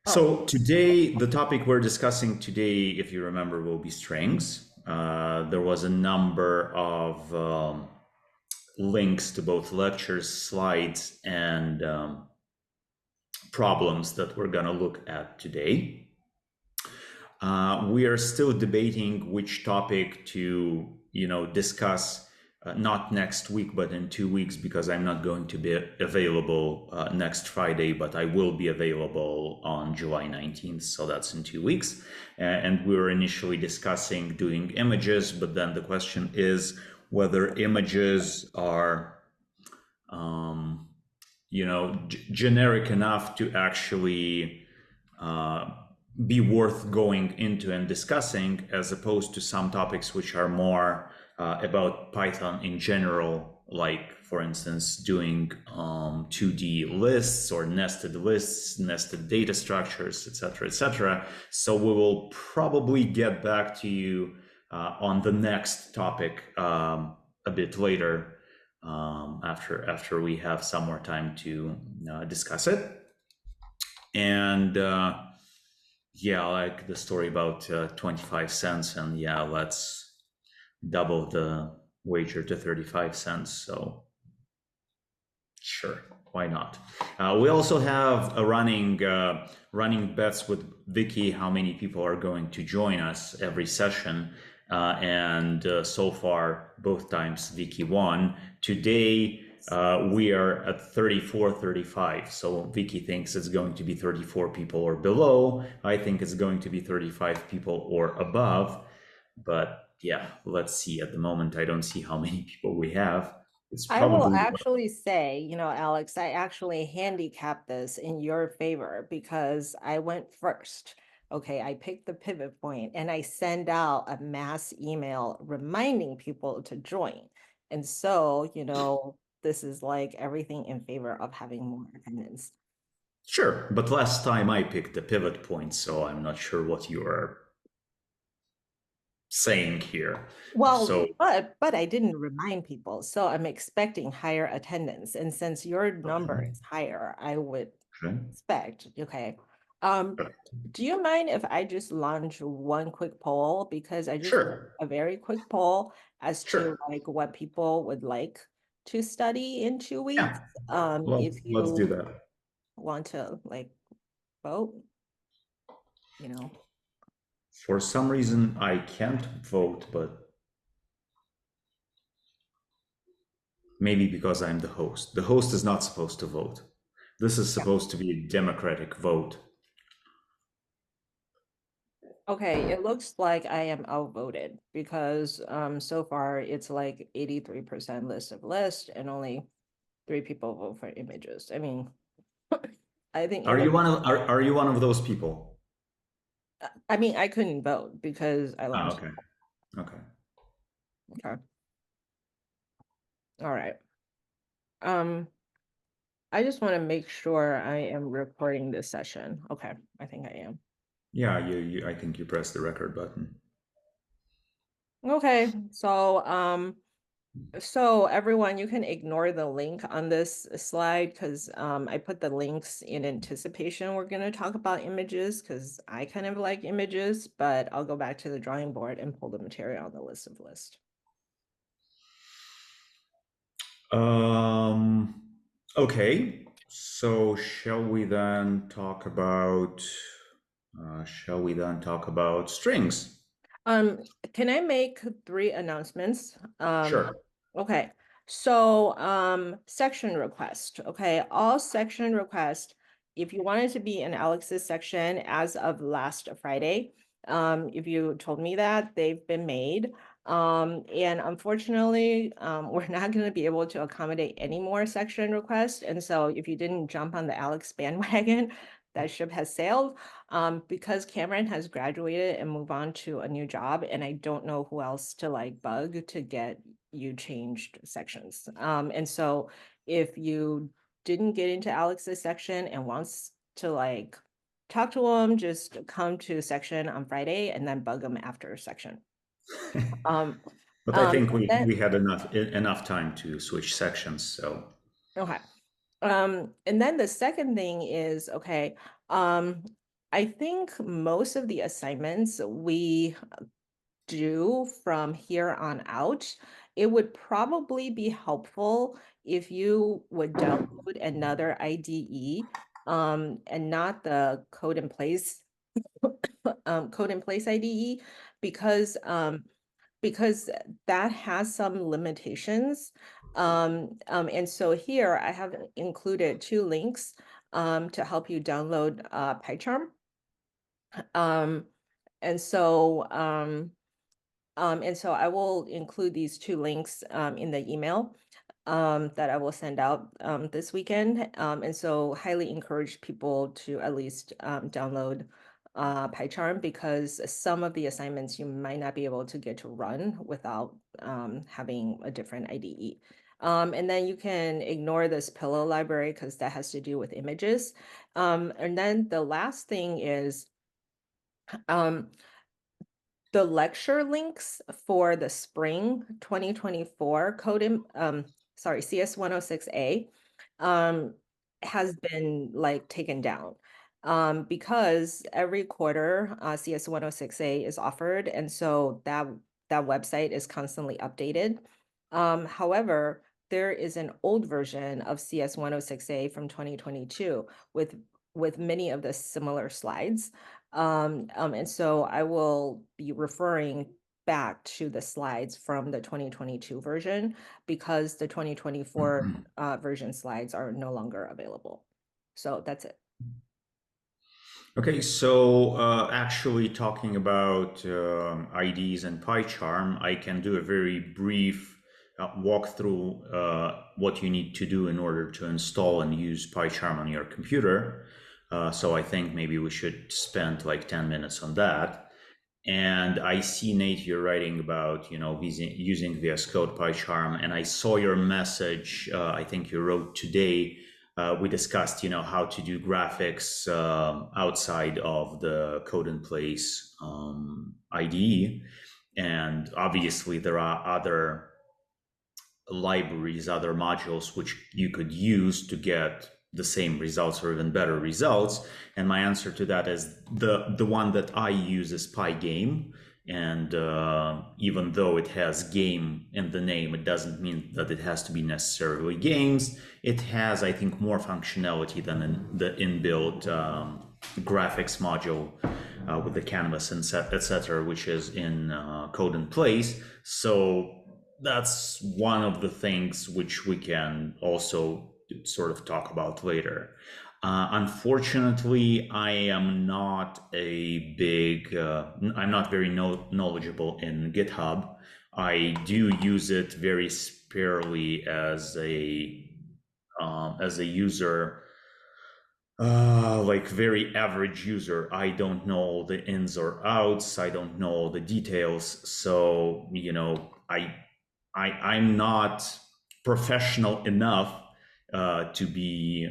Oh, So today, the topic we're discussing today, if you remember, will be strings. There was a number of links to both lectures, slides, and problems that we're going to look at today. We are still debating which topic to, discuss. Not next week, but in 2 weeks, because I'm not going to be available next Friday, but I will be available on July 19th. So that's in 2 weeks. And we were initially discussing doing images, but then the question is whether images are, generic enough to actually be worth going into and discussing, as opposed to some topics which are more about Python in general, like, for instance, doing 2D lists or nested lists, nested data structures, etc., etc. So we will probably get back to you on the next topic a bit later, after we have some more time to discuss it. And yeah, like the story about 25 cents, and yeah, let's double the wager to 35 cents. So sure, why not? We also have a running bets with Vicky, how many people are going to join us every session. And so far, both times Vicky won. Today, we are at 34, 35. So Vicky thinks it's going to be 34 people or below. I think it's going to be 35 people or above. But yeah, let's see. At the moment, I don't see how many people we have. It's I will probably. actually say, Alex, I actually handicapped this in your favor because I went first. Okay, I picked the pivot point and I send out a mass email reminding people to join. And so, this is like everything in favor of having more attendance. Sure, but last time I picked the pivot point, so I'm not sure what you are saying here. So, Well, but I didn't remind people, so I'm expecting higher attendance. And since your number okay, is higher, I would okay, expect, okay. Um, okay. do you mind if I just launch one quick poll? Because I just Sure, a very quick poll as to sure. like what people would like to study in 2 weeks. Yeah, If let's do you that. want to like vote, you know. For some reason, I can't vote, but maybe because I'm the host. The host is not supposed to vote. This is supposed to be a democratic vote. Okay, it looks like I am outvoted because so far it's like 83% list of list and only three people vote for images. I mean, I think Are image you are you one of those people? I mean I couldn't vote because I Ah, lost. okay, okay. Okay. All right. Um, I just want to make sure I am recording this session. Okay, I think I am. Yeah, I think you pressed the record button. Okay, so everyone, you can ignore the link on this slide because I put the links in anticipation. We're going to talk about images because I kind of like images, but I'll go back to the drawing board and pull the material on the list of list. Okay, so shall we then talk about strings? Um, can I make three announcements? Sure. Okay. So, section request. Okay, all section requests, if you wanted to be in Alex's section as of last Friday, if you told me that, they've been made. And unfortunately, we're not going to be able to accommodate any more section requests. And so if you didn't jump on the Alex bandwagon, that ship has sailed. Because Cameron has graduated and moved on to a new job, and I don't know who else to like bug to get you changed sections. And so if you didn't get into Alex's section and wants to like talk to him, just come to section on Friday and then bug him after section. Um, But I think then we had enough time to switch sections, so okay. And then the second thing is, okay, I think most of the assignments we do from here on out, it would probably be helpful if you would download another IDE, and not the code in place IDE, because because that has some limitations. And so here I have included two links to help you download PyCharm. Um, and so I will include these two links in the email that I will send out this weekend. And so highly encourage people to at least download PyCharm, because some of the assignments you might not be able to get to run without having a different IDE. And then you can ignore this pillow library because that has to do with images. And then the last thing is um, the lecture links for the spring 2024 CS 106A has been like taken down because every quarter CS 106A is offered, and so that website is constantly updated. However, there is an old version of CS 106A from 2022 with many of the similar slides. And so I will be referring back to the slides from the 2022 version because the 2024 version slides are no longer available. So that's it. Okay, so actually talking about IDs and PyCharm, I can do a very brief walkthrough what you need to do in order to install and use PyCharm on your computer. So I think maybe we should spend like 10 minutes on that. And I see, Nate, you're writing about, using VS Code PyCharm, and I saw your message, I think you wrote today. We discussed, how to do graphics outside of the code in place IDE. And obviously there are other libraries, other modules which you could use to get the same results or even better results. And my answer to that is the one that I use is Pygame. And even though it has game in the name, it doesn't mean that it has to be necessarily games. It has, I think, more functionality than the inbuilt graphics module with the canvas and etc., which is in code in place. So that's one of the things which we can also sort of talk about later. Unfortunately, I am not I'm not very knowledgeable in GitHub. I do use it very sparingly as a user, like very average user. I don't know the ins or outs. I don't know the details. So, I'm not professional enough to be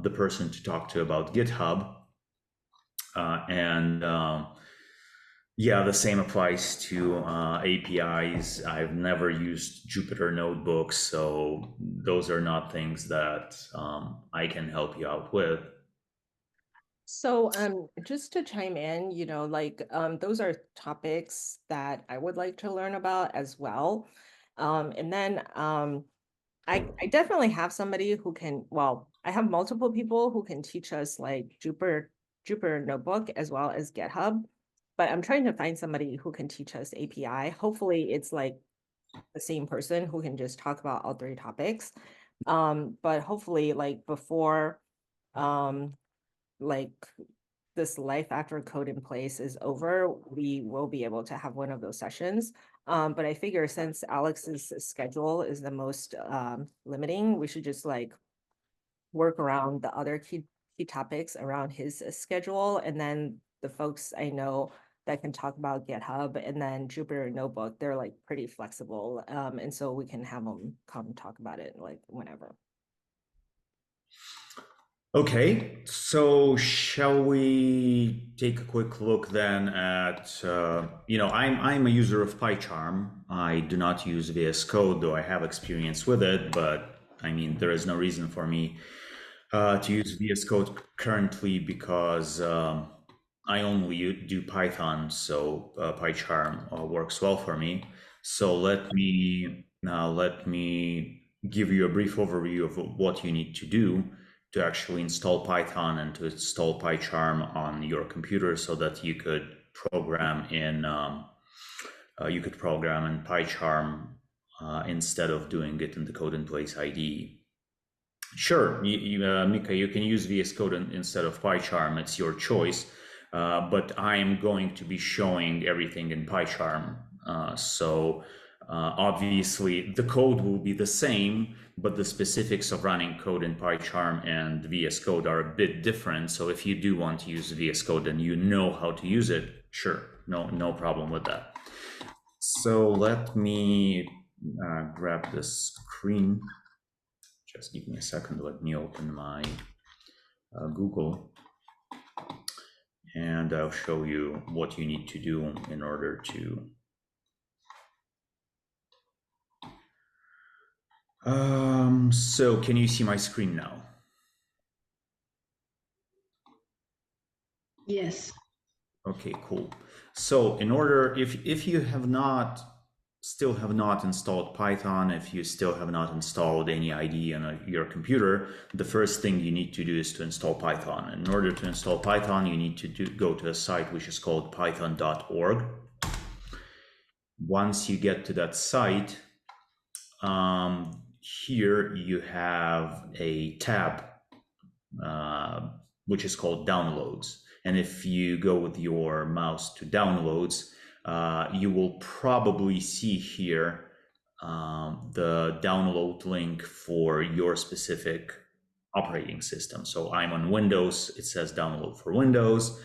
the person to talk to about GitHub. Yeah, the same applies to APIs. I've never used Jupyter Notebooks, so those are not things that I can help you out with. So just to chime in, those are topics that I would like to learn about as well. And then I definitely have somebody who can, well, I have multiple people who can teach us like Jupyter Notebook as well as GitHub, but I'm trying to find somebody who can teach us API. Hopefully it's like the same person who can just talk about all three topics. But hopefully like before like this life after code in place is over, we will be able to have one of those sessions. But I figure since Alex's schedule is the most limiting, we should just like work around the other key topics around his schedule. And then the folks I know that can talk about GitHub and then Jupyter Notebook, they're like pretty flexible. And so we can have them come talk about it like whenever. Okay, so shall we take a quick look then at, I'm a user of PyCharm. I do not use VS Code, though I have experience with it, but I mean, there is no reason for me to use VS Code currently because I only do Python, so PyCharm works well for me. So let me give you a brief overview of what you need to do to actually install Python and to install PyCharm on your computer, so that you could program in PyCharm instead of doing it in the Code in Place IDE. Sure, Mika, you can use VS Code instead of PyCharm. It's your choice. But I am going to be showing everything in PyCharm. Obviously the code will be the same, but the specifics of running code in PyCharm and VS Code are a bit different. So if you do want to use VS Code and you know how to use it, sure, no problem with that. So let me grab this screen. Just give me a second. Let me open my Google, and I'll show you what you need to do in order to so can you see my screen now? Yes. Okay, cool. So in order, if you still have not installed Python, if you still have not installed any IDE on your computer, the first thing you need to do is to install Python. In order to install Python, you need to go to a site which is called python.org. Once you get to that site, here you have a tab which is called Downloads. And if you go with your mouse to Downloads, you will probably see here the download link for your specific operating system. So I'm on Windows, it says download for Windows.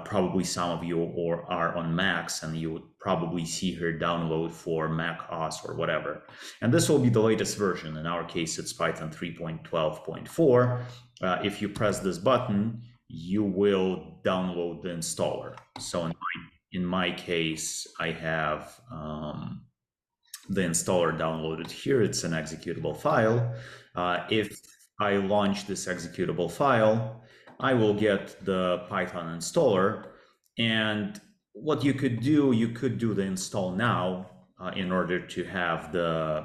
Probably some of you are on Macs, and you would probably see here download for Mac OS or whatever. And this will be the latest version. In our case, it's Python 3.12.4. If you press this button, you will download the installer. So in my case, I have the installer downloaded here. It's an executable file. If I launch this executable file, I will get the Python installer. And what you could do the install now in order to have the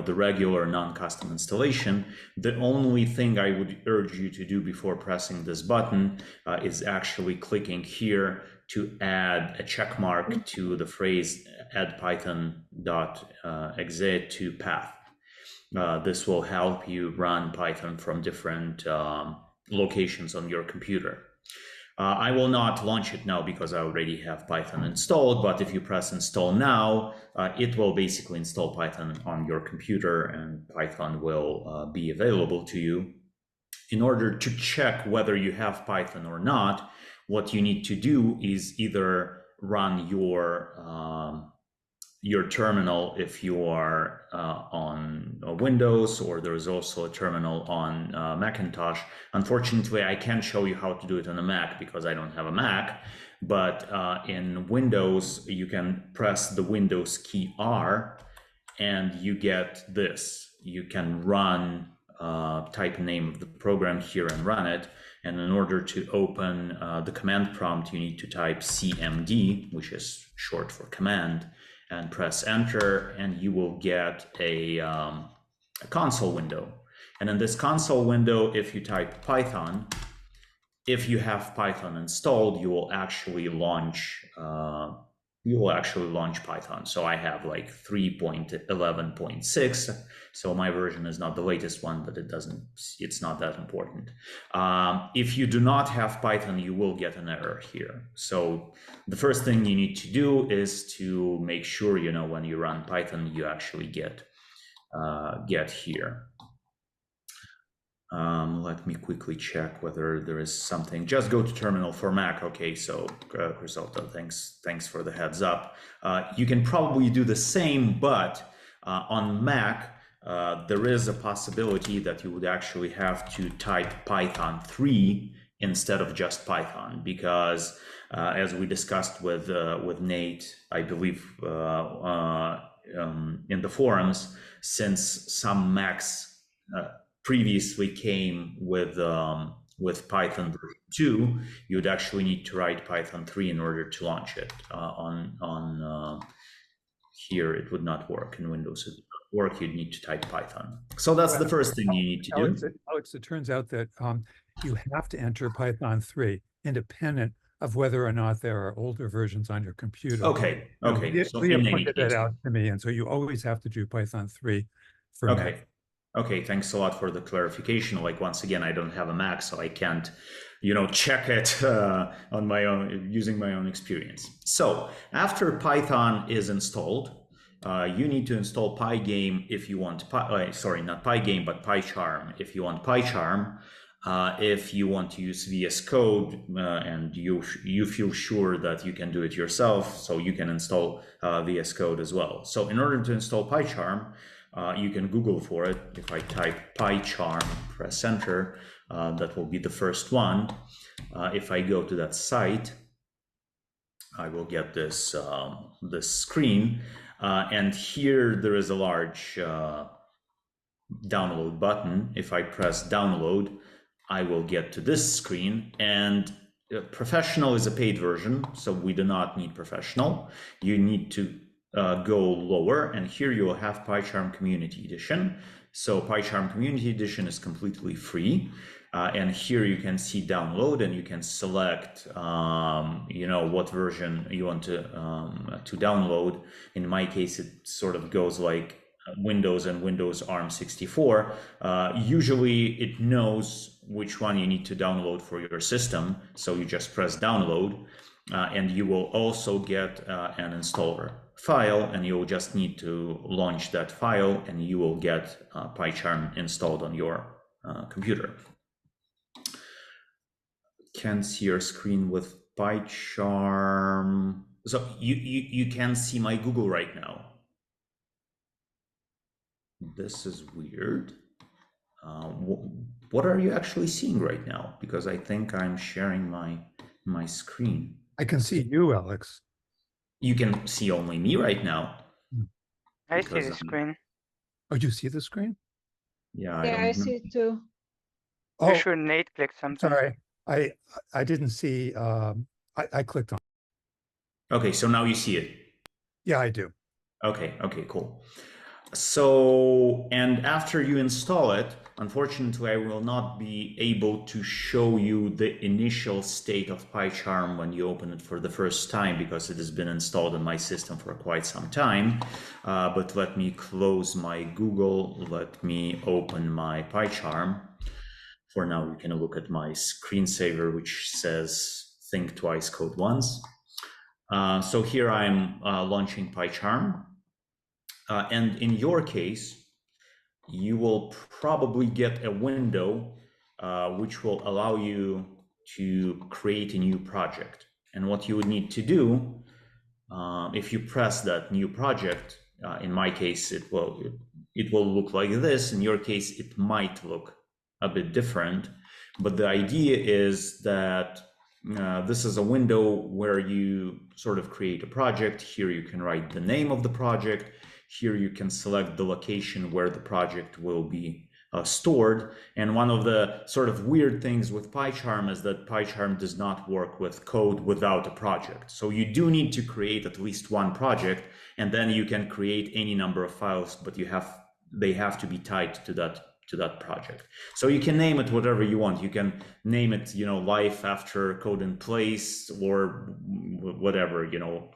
regular non-custom installation. The only thing I would urge you to do before pressing this button is actually clicking here to add a check mark to the phrase add python.exe to path. This will help you run Python from different locations on your computer. I will not launch it now because I already have Python installed, but if you press install now, it will basically install Python on your computer, and Python will be available to you. In order to check whether you have Python or not, what you need to do is either run your terminal if you are on Windows, or there is also a terminal on Macintosh. Unfortunately, I can't show you how to do it on a Mac because I don't have a Mac, but in Windows, you can press the Windows key R and you get this. You can run, type name of the program here and run it. And in order to open the command prompt, you need to type CMD, which is short for command, and press enter, and you will get a console window. And in this console window, if you type Python, if you have Python installed, you will actually launch Python. So I have like 3.11.6. So my version is not the latest one, but it's not that important. If you do not have Python, you will get an error here. So the first thing you need to do is to make sure, when you run Python, you actually get here. Let me quickly check whether there is something. Just go to terminal for Mac. Okay, so Griselda, thanks for the heads up. You can probably do the same, but on Mac, there is a possibility that you would actually have to type Python 3 instead of just Python, because as we discussed with Nate, I believe in the forums, since some Macs previously came with with Python version 2, you would actually need to write Python 3 in order to launch it. On here, it would not work. In Windows, it would not work. You'd need to type Python. So that's the first thing you need to do. Alex, it turns out that you have to enter Python 3 independent of whether or not there are older versions on your computer. Okay. So Leah in any pointed that case, out to me, and so you always have to do Python 3 for okay. Mac. Okay, thanks a lot for the clarification. Like, once again, I don't have a Mac, so I can't, check it on my own, using my own experience. So after Python is installed, you need to install Pygame if you want, sorry, not Pygame, but PyCharm if you want PyCharm. If you want to use VS Code and you feel sure that you can do it yourself, so you can install VS Code as well. So in order to install PyCharm, you can Google for it. If I type PyCharm, press enter, that will be the first one. If I go to that site, I will get this screen. And here there is a large download button. If I press download, I will get to this screen, and Professional is a paid version, so we do not need Professional. You need to go lower, and here you will have PyCharm Community Edition. So PyCharm Community Edition is completely free, and here you can see download, and you can select, what version you want to download. In my case, it sort of goes like Windows and Windows ARM 64. Usually it knows which one you need to download for your system, so you just press download, and you will also get an installer file, and you will just need to launch that file, and you will get PyCharm installed on your computer. Can see your screen with PyCharm. So you can see my Google right now. This is weird. What are you actually seeing right now? Because I think I'm sharing my screen. I can see you, Alex. You can see only me right now. I see the screen. Oh, you see the screen? Yeah, Yeah, I see it too. Oh, You should Nate click something. sorry. I didn't see. I clicked on. Okay, so now you see it. Yeah, I do. Okay, cool. So, and after you install it, unfortunately, I will not be able to show you the initial state of PyCharm when you open it for the first time, because it has been installed in my system for quite some time. But let me close my Google. Let me open my PyCharm. For now, you can look at my screensaver, which says think twice, code once. So here I'm launching PyCharm. And in your case, you will probably get a window which will allow you to create a new project. And what you would need to do, if you press that new project, in my case, it will look like this. In your case, it might look a bit different. But the idea is that this is a window where you sort of create a project. Here you can write the name of the project. Here you can select the location where the project will be stored. And one of the sort of weird things with PyCharm is that PyCharm does not work with code without a project. So you do need to create at least one project, and then you can create any number of files, but they have to be tied to that project. So you can name it whatever you want. You can name it, life after code in place, or whatever,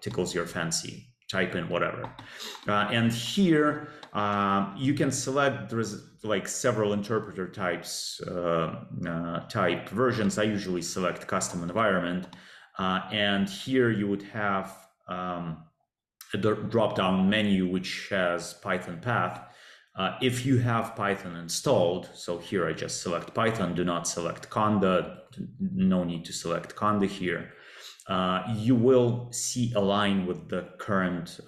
tickles your fancy. Type in whatever. And here you can select, there's like several interpreter types, type versions. I usually select custom environment. And here you would have a drop-down menu which has Python path. If you have Python installed, so here I just select Python, do not select Conda, no need to select Conda here. You will see a line with the current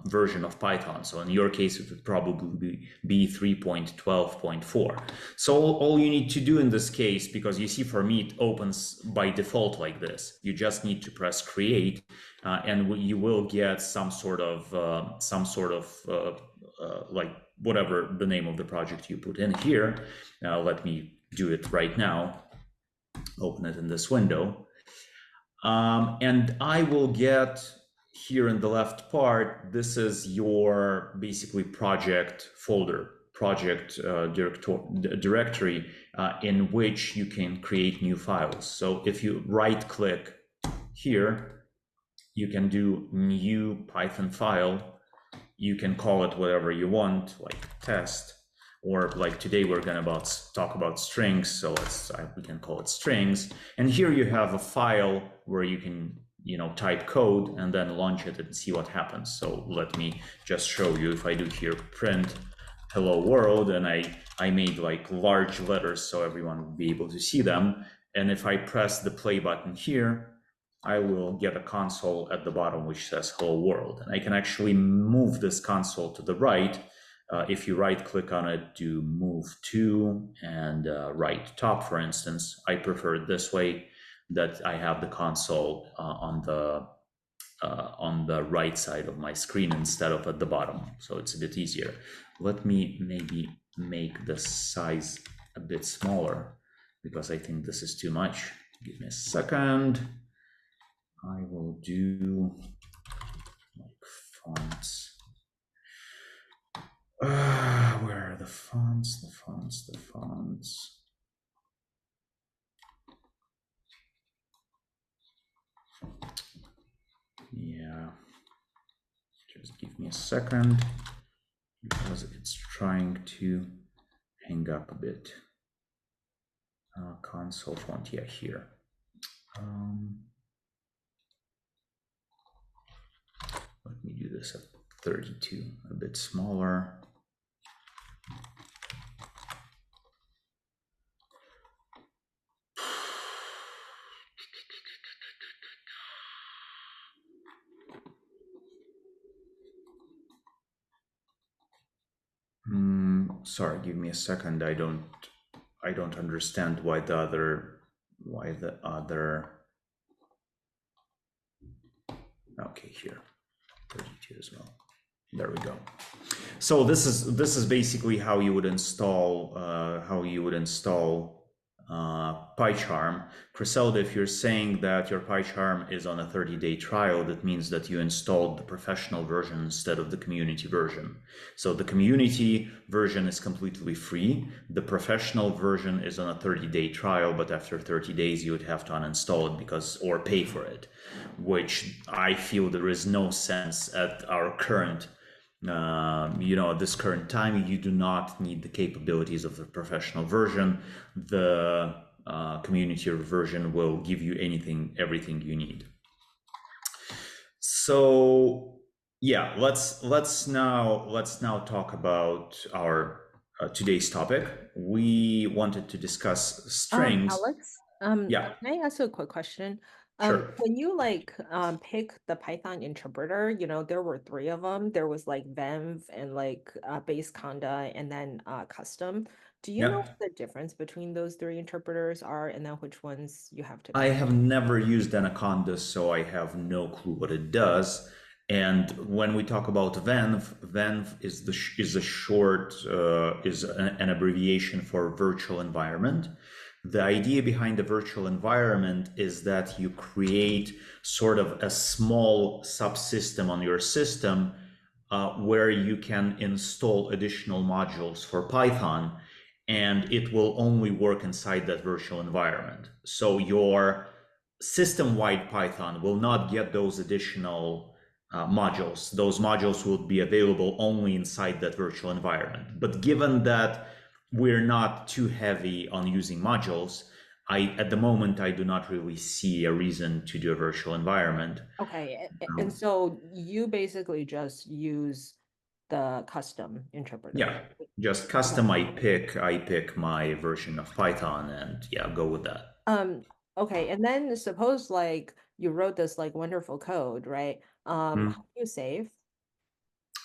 version of Python. So in your case, it would probably be 3.12.4. So all you need to do in this case, because you see for me, it opens by default like this. You just need to press create, and you will get some sort of like whatever the name of the project you put in here. Let me do it right now. open it in this window. And I will get here in the left part, this is your basically project folder, project directory in which you can create new files. So if you right click here, you can do new Python file. You can call it whatever you want, like test, or like today we're going to talk about strings. So we can call it strings. And here you have a file where you can, type code and then launch it and see what happens. So let me just show you. If I do here print hello world, and I made like large letters so everyone will be able to see them. And if I press the play button here, I will get a console at the bottom which says hello world. And I can actually move this console to the right. If you right click on it, do move to and right top, for instance. I prefer it this way, that I have the console on the right side of my screen instead of at the bottom. So it's a bit easier. Let me maybe make the size a bit smaller because I think this is too much. Give me a second. I will do like fonts. Where are the fonts? The fonts. Yeah. Just give me a second because it's trying to hang up a bit. Console font, yeah, here. Let me do this at 32, a bit smaller. Sorry, give me a second. I don't understand why the other. Okay, here. 32 as well. There we go. So this is basically how you would install PyCharm. Griselda, if you're saying that your PyCharm is on a 30-day trial, that means that you installed the professional version instead of the community version. So the community version is completely free. The professional version is on a 30-day trial, but after 30 days you would have to uninstall it or pay for it, which I feel there is no sense at our current at this current time. You do not need the capabilities of the professional version. The community version will give you everything you need. So yeah, let's now talk about our today's topic. We wanted to discuss strings. Alex, yeah. Can I ask you a quick question? Sure. When you pick the Python interpreter, there were 3 of them. There was like Venv and base conda and then custom. Do you know what the difference between those 3 interpreters are, and then which ones you have to pick? I have never used Anaconda, so I have no clue what it does. And when we talk about Venv is an abbreviation for virtual environment. The idea behind the virtual environment is that you create sort of a small subsystem on your system where you can install additional modules for Python, and it will only work inside that virtual environment. So your system-wide Python will not get those additional modules. Those modules will be available only inside that virtual environment. But given that we're not too heavy on using modules, at the moment, I do not really see a reason to do a virtual environment. Okay, and so you basically just use the custom interpreter. Yeah, just custom. I pick my version of Python and yeah, go with that. Okay, and then suppose you wrote this wonderful code, right? How do you save?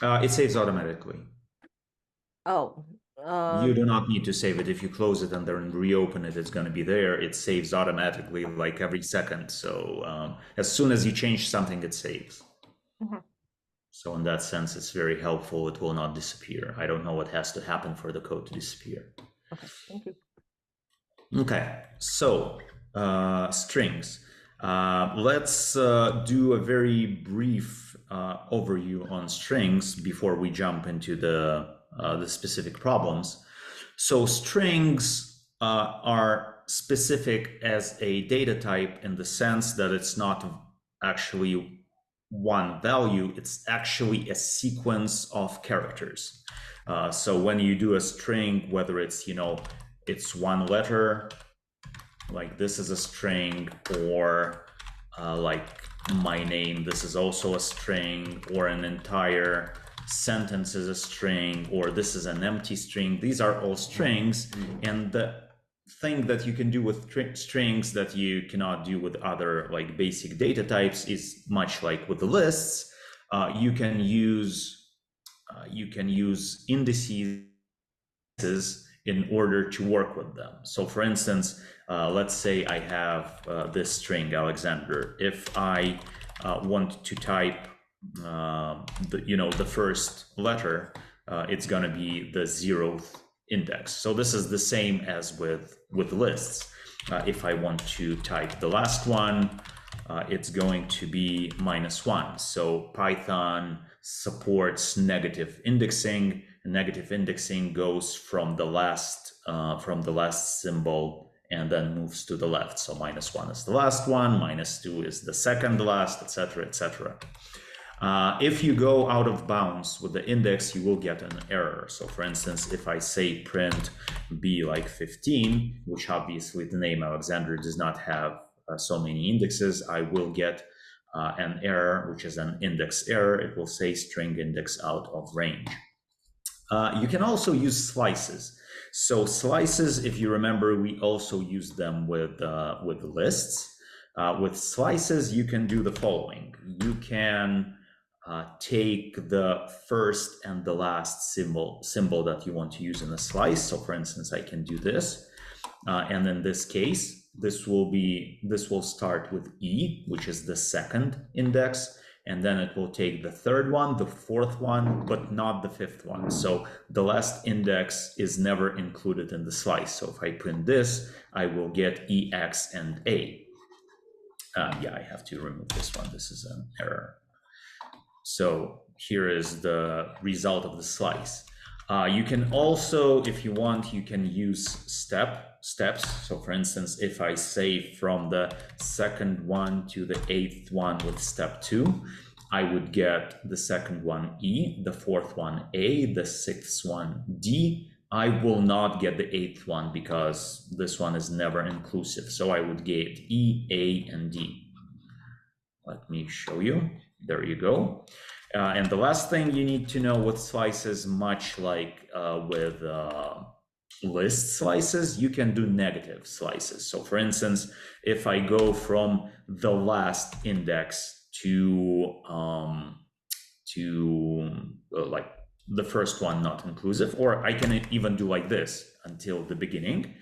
It saves automatically. Oh. You do not need to save it. If you close it and then reopen it, it's going to be there. It saves automatically like every second. So as soon as you change something, it saves. So in that sense, it's very helpful. It will not disappear. I don't know what has to happen for the code to disappear. Okay, thank you. Okay, so strings. Let's do a very brief overview on strings before we jump into the specific problems. So strings are specific as a data type in the sense that it's not actually one value, it's actually a sequence of characters. So when you do a string, whether it's, it's one letter, like this is a string, or like my name, this is also a string, or an entire sentence is a string, or this is an empty string. These are all strings. And the thing that you can do with strings that you cannot do with other like basic data types is much like with the lists. You can use indices in order to work with them. So for instance, let's say I have this string Alexander. If I want to type the first letter, it's going to be the 0th index. So this is the same as with lists. If I want to type the last one, it's going to be -1. So Python supports negative indexing. Negative indexing goes from the last symbol and then moves to the left. So -1 is the last one, -2 is the second last, etc., etc. If you go out of bounds with the index, you will get an error. So for instance, if I say print b like 15, which obviously the name Alexander does not have so many indexes, I will get an error, which is an index error. It will say string index out of range. You can also use slices. So slices, if you remember, we also use them with lists. With slices, you can do the following. You can take the first and the last symbol that you want to use in a slice. So for instance, I can do this. And in this case, this will start with E, which is the second index. And then it will take the third one, the fourth one, but not the fifth one. So the last index is never included in the slice. So if I print this, I will get E, X, and A. Yeah, I have to remove this one. This is an error. So here is the result of the slice. You can also, if you want, you can use steps. So for instance, if I say from the second one to the 8th one with step 2, I would get the second one E, the fourth one A, the 6th one D. I will not get the 8th one because this one is never inclusive. So I would get E, A, and D. Let me show you. There you go. And the last thing you need to know with slices, much like with list slices, you can do negative slices. So for instance, if I go from the last index to like the first one not inclusive, or I can even do like this until the beginning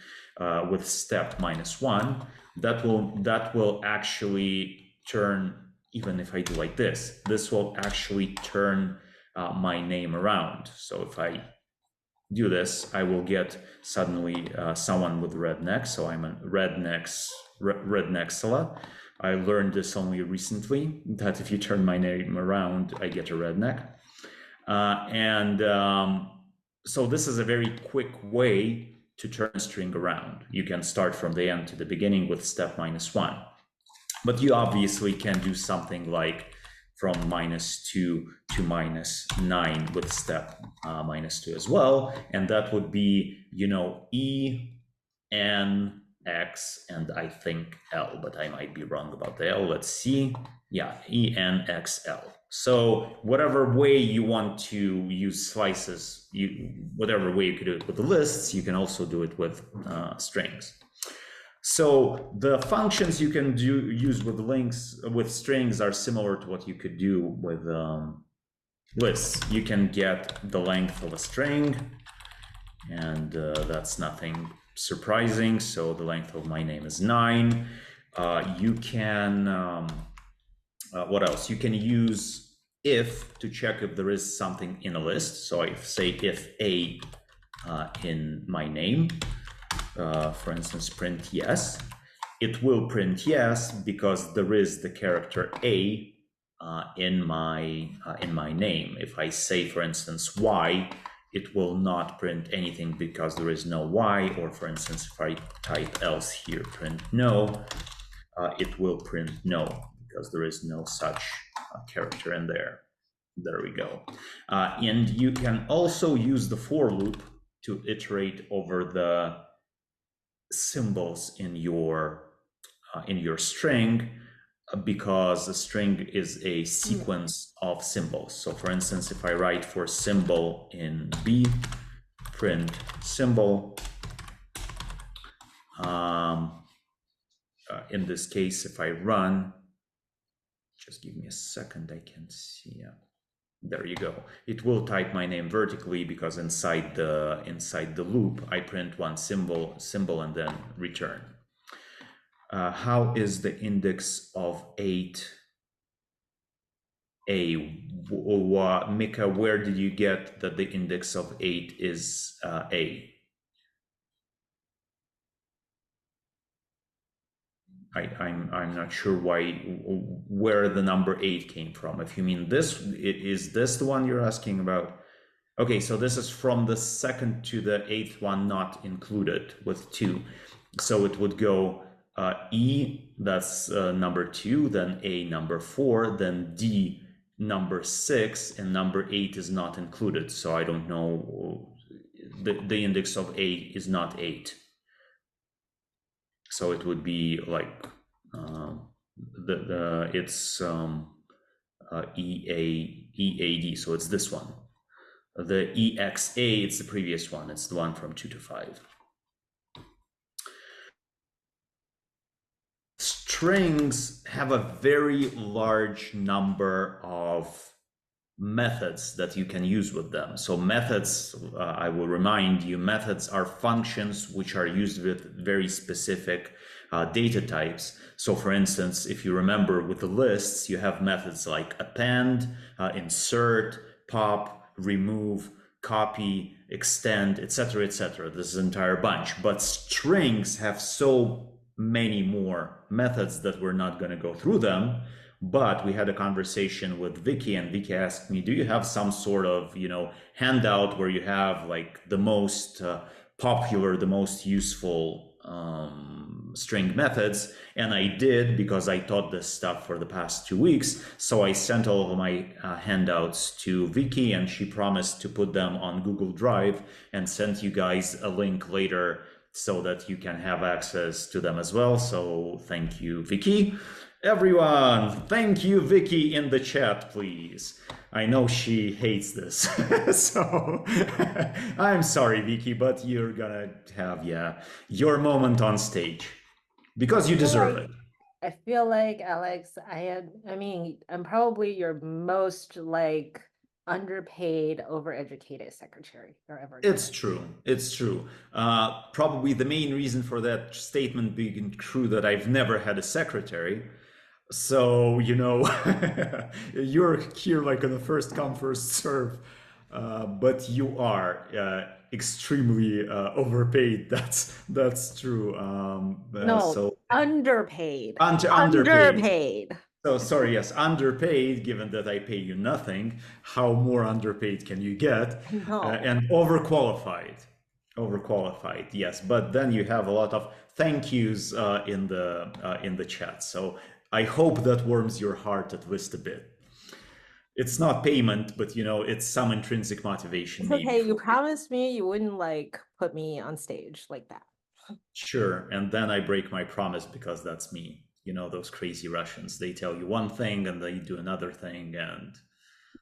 with step -1, that will actually turn. Even if I do like this will actually turn my name around. So if I do this, I will get suddenly someone with red neck. So I'm a rednexella. I learned this only recently, that if you turn my name around, I get a redneck. So this is a very quick way to turn a string around. You can start from the end to the beginning with step -1. But you obviously can do something like from -2 to -9 with step -2 as well. And that would be, E, N, X, and I think L, but I might be wrong about the L. Let's see. Yeah, E, N, X, L. So whatever way you want to use slices, whatever way you could do it with the lists, you can also do it with strings. So the functions you can use with strings are similar to what you could do with lists. You can get the length of a string, and that's nothing surprising. So the length of my name is 9. You can, what else? You can use if to check if there is something in a list. So I say if A in my name, for instance, print yes. it will print yes because there is the character A in my name. If I say, for instance, Y, it will not print anything because there is no Y. Or for instance, if I type else here, print no, it will print no because there is no such character in there. There we go. And you can also use the for loop to iterate over the symbols in your string, because a string is a sequence of symbols. So for instance, if I write for symbol in B, print symbol, in this case, if I run, just give me a second, I can see. Yeah. There you go. It will type my name vertically because inside the loop, I print one symbol and then return. How is the index of 8 A? Mika, where did you get that the index of 8 is A? I'm not sure where the number 8 came from. If you mean this, is this the one you're asking about? Okay, so this is from the 2nd to the 8th one, not included with 2. So it would go E, that's number 2, then A, number 4, then D, number 6, and number 8 is not included. So I don't know, the index of A is not 8. So it would be like it's EAD, so it's this one. The EXA, it's the previous one. It's the one from 2 to 5. Strings have a very large number of methods that you can use with them. So methods, I will remind you, methods are functions which are used with very specific data types. So for instance, if you remember with the lists, you have methods like append, insert, pop, remove, copy, extend, etc., etc. This is an entire bunch. But strings have so many more methods that we're not going to go through them. But we had a conversation with Vicky, and Vicky asked me, do you have some sort of, handout where you have like the most popular, the most useful string methods? And I did, because I taught this stuff for the past 2 weeks. So I sent all of my handouts to Vicky, and she promised to put them on Google Drive and sent you guys a link later so that you can have access to them as well. So thank you, Vicky. Everyone, thank you, Vicky, in the chat, please. I know she hates this, so I'm sorry, Vicky, but you're gonna have, your moment on stage because you deserve it. I feel like, Alex, I'm probably your most underpaid, overeducated secretary you're ever. It's true. It's true. Probably the main reason for that statement being true that I've never had a secretary. So, you're here like on a first come, first serve, but you are extremely overpaid. That's true. No, so underpaid. Underpaid. So sorry, yes, underpaid, given that I pay you nothing. How more underpaid can you get? No. And overqualified. Overqualified, yes. But then you have a lot of thank yous in the chat. So I hope that warms your heart at least a bit. It's not payment, but it's some intrinsic motivation. It's okay. You promised me you wouldn't put me on stage like that. Sure, and then I break my promise because that's me. Those crazy Russians, they tell you one thing and they do another thing, and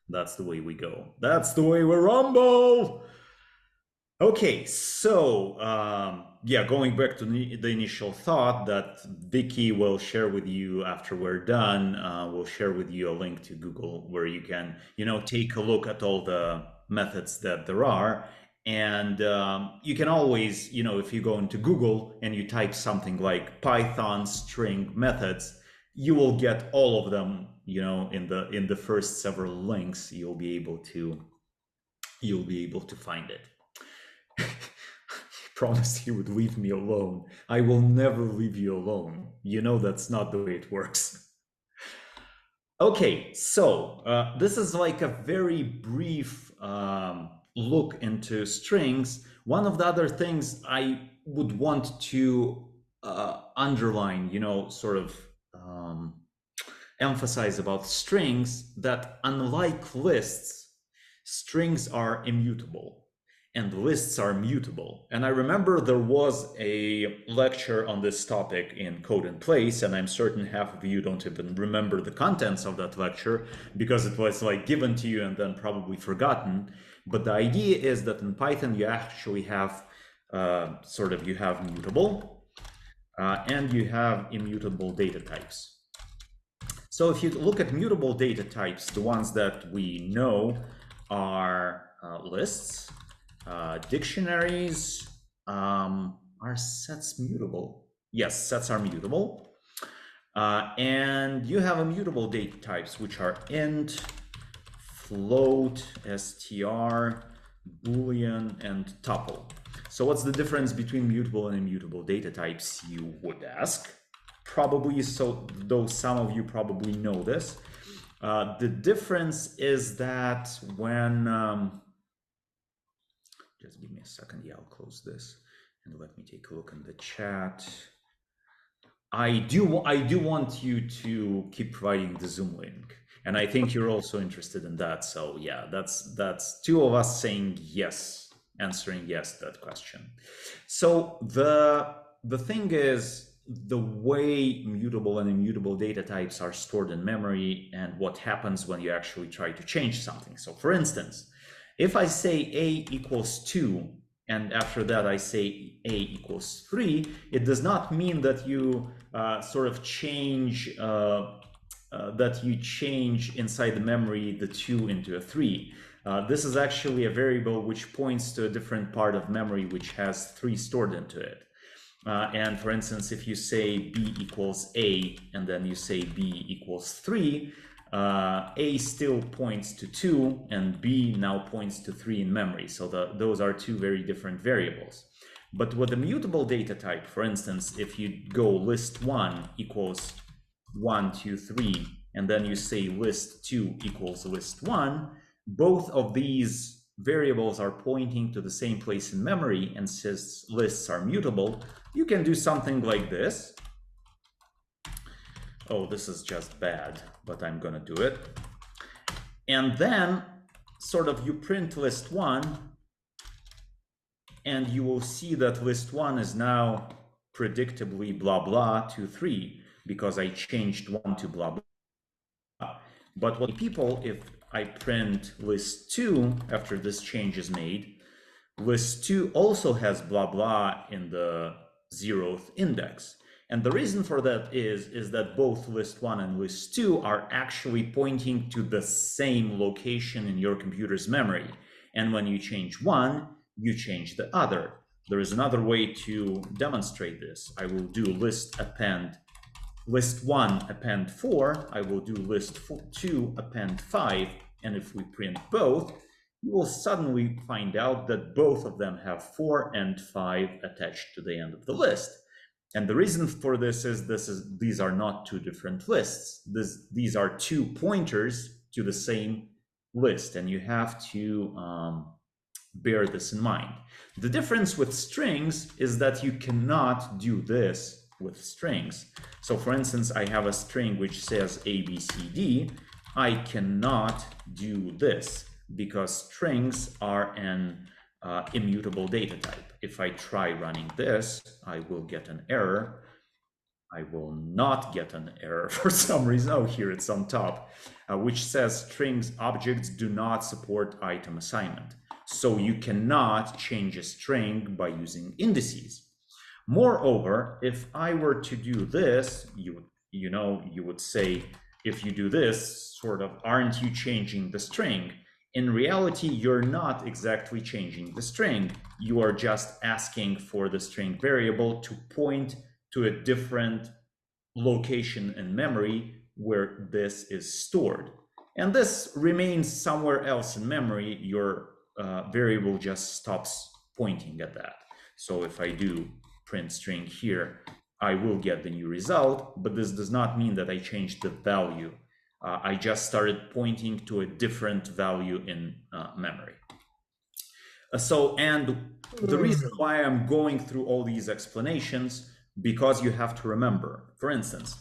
that's the way we go. That's the way we rumble. Okay, so going back to the initial thought that Vicky will share with you after we're done, we'll share with you a link to Google where you can, take a look at all the methods that there are. And you can always, if you go into Google and you type something like Python string methods, you will get all of them, in the first several links. You'll be able to find it. promised he would leave me alone. I will never leave you alone. You know that's not the way it works. Okay, so this is like a very brief look into strings. One of the other things I would want to underline, sort of emphasize about strings, that unlike lists, strings are immutable and lists are mutable. And I remember there was a lecture on this topic in Code in Place, and I'm certain half of you don't even remember the contents of that lecture because it was like given to you and then probably forgotten. But the idea is that in Python, you actually have you have mutable and you have immutable data types. So if you look at mutable data types, the ones that we know are lists, dictionaries. Are sets mutable? Yes, sets are mutable. And you have immutable data types, which are int, float, str, boolean, and tuple. So what's the difference between mutable and immutable data types, you would ask? Probably, so though some of you probably know this. The difference is that when just give me a second. Yeah, I'll close this and let me take a look in the chat. I do want you to keep providing the Zoom link, and I think you're also interested in that. So yeah, that's two of us saying yes, answering yes to that question. So the thing is, the way mutable and immutable data types are stored in memory and what happens when you actually try to change something. So for instance, if I say a equals 2, and after that I say a equals 3, it does not mean that you sort of change, that you change inside the memory the 2 into a 3. This is actually a variable which points to a different part of memory which has 3 stored into it. And for instance, if you say b equals a, and then you say b equals 3, a still points to 2 and b now points to 3 in memory. So those are two very different variables. But with a mutable data type, for instance, if you go list1 equals 1, 2, 3, and then you say list2 equals list1, both of these variables are pointing to the same place in memory, and since lists are mutable, you can do something like this. Oh, this is just bad, but I'm gonna do it. And then sort of you print list1, and you will see that list1 is now predictably blah blah to 3 because I changed 1 to blah blah. But what people, if I print list2 after this change is made, list2 also has blah blah in the 0th index. And the reason for that is that both list1 and list2 are actually pointing to the same location in your computer's memory. And when you change one, you change the other. There is another way to demonstrate this. I will do list1 append 4. I will do list2 append 5. And if we print both, you will suddenly find out that both of them have 4 and 5 attached to the end of the list. And the reason for this is these are not two different lists. These are two pointers to the same list, and you have to bear this in mind. The difference with strings is that you cannot do this with strings. So for instance, I have a string which says ABCD. I cannot do this because strings are an immutable data type. If I try running this, I will get an error. I will not get an error for some reason. Oh, here it's on top, which says strings objects do not support item assignment. So you cannot change a string by using indices. Moreover, if I were to do this, you would say, if you do this, sort of, aren't you changing the string? In reality, you're not exactly changing the string. You are just asking for the string variable to point to a different location in memory where this is stored. And this remains somewhere else in memory. Your variable just stops pointing at that. So if I do print string here, I will get the new result, but this does not mean that I changed the value. I just started pointing to a different value in memory. And the reason why I'm going through all these explanations, because you have to remember, for instance,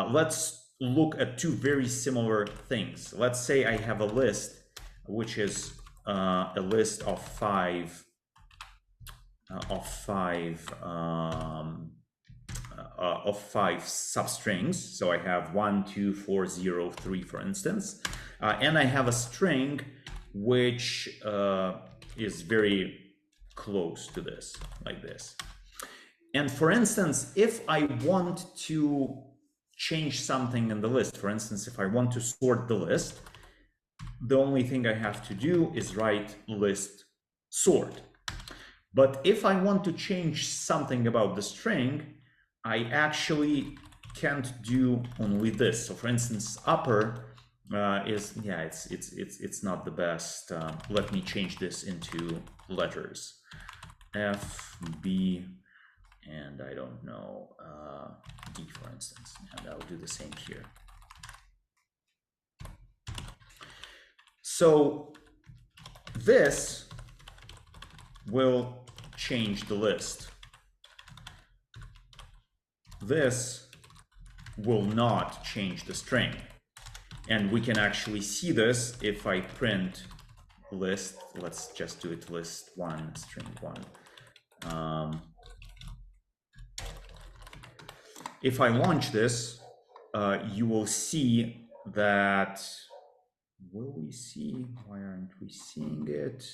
let's look at two very similar things. Let's say I have a list, which is a list of five substrings. So I have 1, 2, 4, 0, 3, for instance, and I have a string which is very close to this, like this. And for instance, if I want to change something in the list, for instance, if I want to sort the list, the only thing I have to do is write list sort. But if I want to change something about the string, I actually can't do only this. So for instance, upper it's not the best. Let me change this into letters. F, B, and I don't know, D, for instance, and I'll do the same here. So this will change the list. This will not change the string. And we can actually see this if I print list. Let's just do it list 1, string 1. If I launch this, you will see that, will we see, why aren't we seeing it?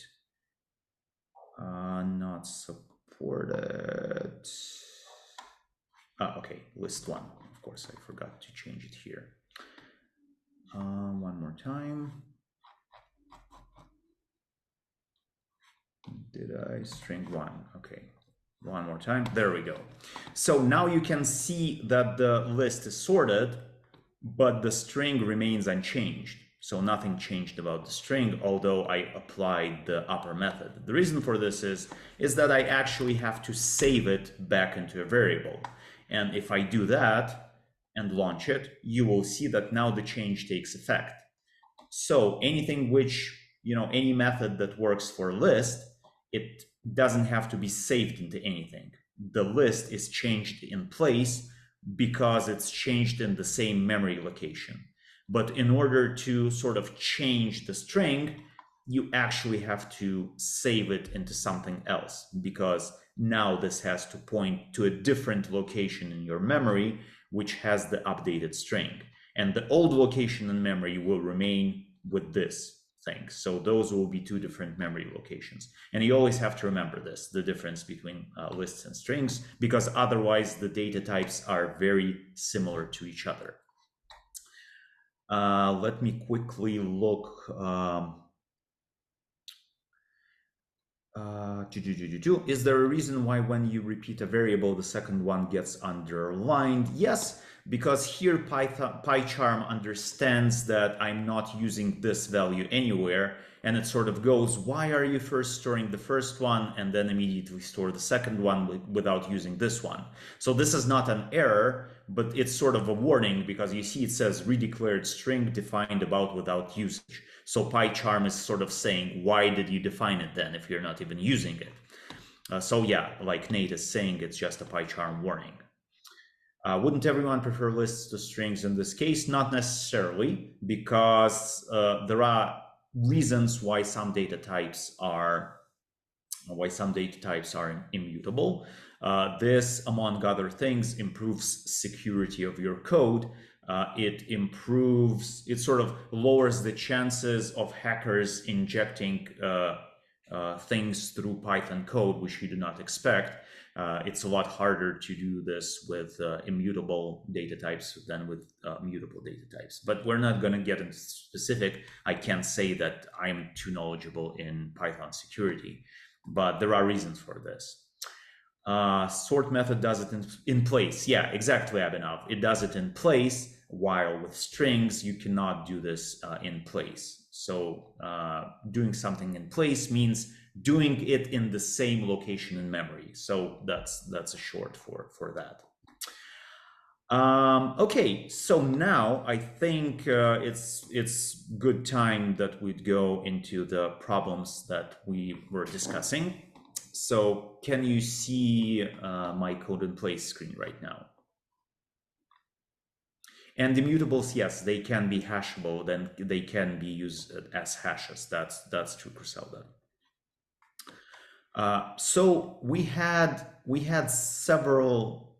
Not supported. Okay, list 1. Of course, I forgot to change it here. One more time. Did I? String 1. Okay, one more time. There we go. So now you can see that the list is sorted, but the string remains unchanged. So nothing changed about the string, although I applied the upper method. The reason for this is that I actually have to save it back into a variable. And if I do that and launch it, you will see that now the change takes effect. So anything which, any method that works for a list, it doesn't have to be saved into anything. The list is changed in place because it's changed in the same memory location. But in order to sort of change the string, you actually have to save it into something else, because now this has to point to a different location in your memory, which has the updated string. And the old location in memory will remain with this thing. So those will be two different memory locations. And you always have to remember this, the difference between lists and strings, because otherwise the data types are very similar to each other. Let me quickly look. Is there a reason why when you repeat a variable, the second one gets underlined? Yes, because here PyCharm understands that I'm not using this value anywhere, and it sort of goes, why are you first storing the first one and then immediately store the second one without using this one? So this is not an error, but it's sort of a warning, because you see it says redeclared string defined about without usage. So PyCharm is sort of saying, why did you define it then if you're not even using it? So yeah, like Nate is saying, it's just a PyCharm warning. Wouldn't everyone prefer lists to strings in this case? Not necessarily, because there are reasons why some data types are immutable. This, among other things, improves security of your code. It sort of lowers the chances of hackers injecting things through Python code, which you do not expect. It's a lot harder to do this with immutable data types than with mutable data types. But we're not going to get into specific. I can't say that I'm too knowledgeable in Python security, but there are reasons for this. Sort method does it in place. Yeah, exactly, Abhinav. It does it in place, while with strings, you cannot do this in place. So doing something in place means doing it in the same location in memory. So that's a short for that. Okay, so now I think it's good time that we'd go into the problems that we were discussing. So can you see my code in place screen right now? And immutables, yes, they can be hashable, then they can be used as hashes. That's true, Griselda. So we had several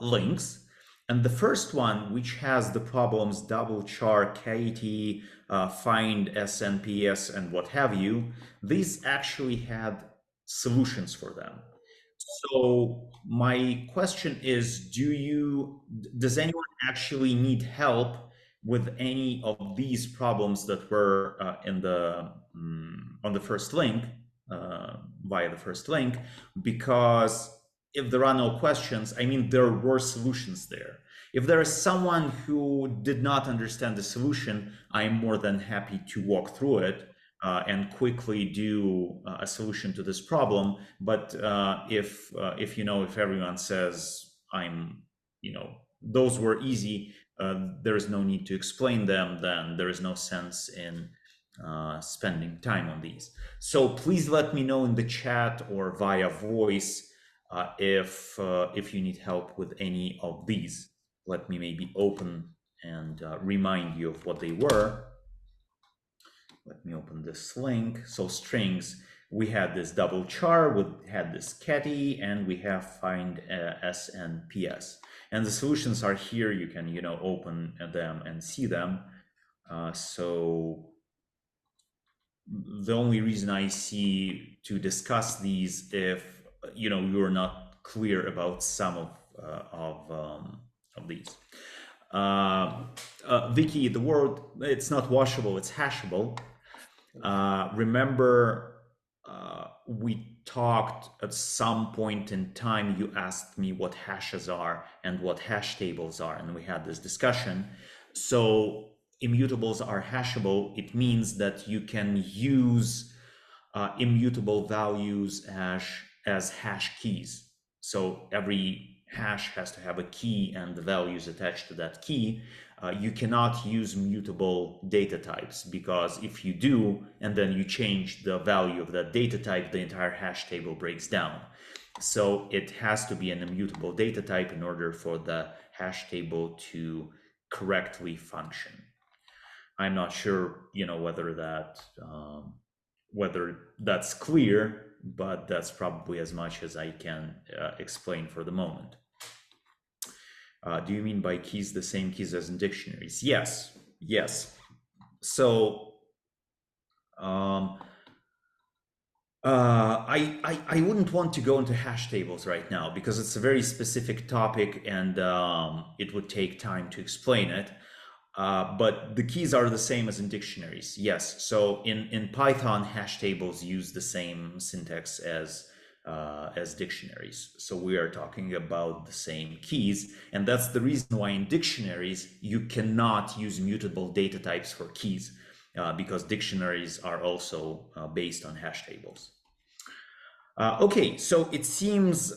links. And the first one, which has the problems double char, KT, find SNPS, and what have you, these actually had solutions for them. So my question is, does anyone actually need help with any of these problems that were on the first link, via the first link? Because if there are no questions, I mean, there were solutions there. If there is someone who did not understand the solution, I'm more than happy to walk through it and quickly do a solution to this problem. But if everyone says those were easy, there is no need to explain them, then there is no sense in spending time on these. So please let me know in the chat or via voice if you need help with any of these. Let me maybe open and remind you of what they were. Let me open this link. So strings, we had this double char, we had this catty, and we have find S and PS. And the solutions are here. You can open them and see them. So the only reason I see to discuss these, if you're not clear about some of these. Vicky, the word, it's not washable, it's hashable. Remember, we talked at some point in time, you asked me what hashes are and what hash tables are, and we had this discussion. So immutables are hashable. It means that you can use immutable values as hash keys. So every hash has to have a key and the values attached to that key. You cannot use mutable data types, because if you do, and then you change the value of that data type, the entire hash table breaks down. So it has to be an immutable data type in order for the hash table to correctly function. I'm not sure, whether that's clear, but that's probably as much as I can explain for the moment. Do you mean by keys the same keys as in dictionaries? Yes. So I wouldn't want to go into hash tables right now because it's a very specific topic and it would take time to explain it. But the keys are the same as in dictionaries. Yes. So in Python, hash tables use the same syntax as dictionaries. So we are talking about the same keys. And that's the reason why in dictionaries, you cannot use mutable data types for keys because dictionaries are also based on hash tables. Okay, so it seems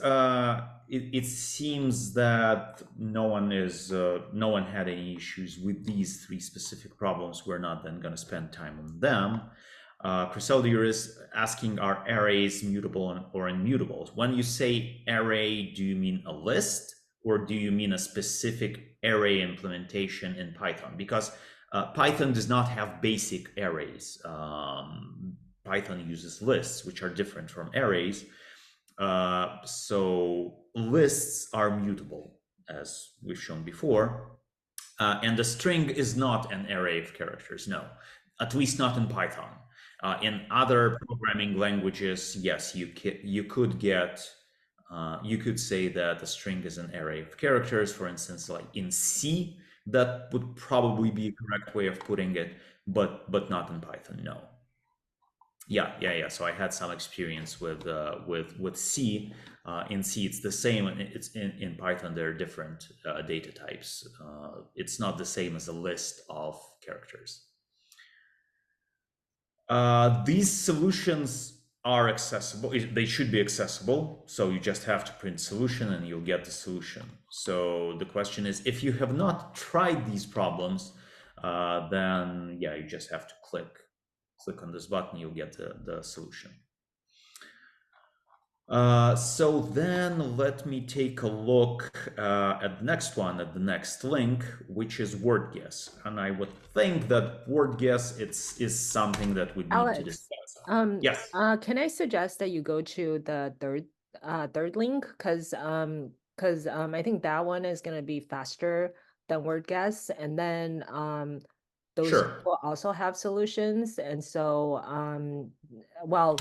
it seems that no one had any issues with these three specific problems. We're not then going to spend time on them. Griselda, you're asking, are arrays mutable or immutable? When you say array, do you mean a list or do you mean a specific array implementation in Python? Because Python does not have basic arrays. Python uses lists, which are different from arrays. So lists are mutable, as we've shown before. And a string is not an array of characters, no, at least not in Python. In other programming languages, yes, you could say that a string is an array of characters. For instance, like in C, that would probably be a correct way of putting it, but not in Python, no. Yeah. So I had some experience with C. In C, it's the same. It's in Python, there are different data types. It's not the same as a list of characters. These solutions are accessible. They should be accessible. So you just have to print solution and you'll get the solution. So the question is, if you have not tried these problems, then yeah, you just have to click on this button, you'll get the solution. So then let me take a look at the next one, at the next link, which is WordGuess. And I would think that WordGuess is something that we need to Alex, discuss. Um, Yes. can I suggest that you go to the third link? Cause I think that one is gonna be faster than WordGuess, and then those Sure. will also have solutions, and so well,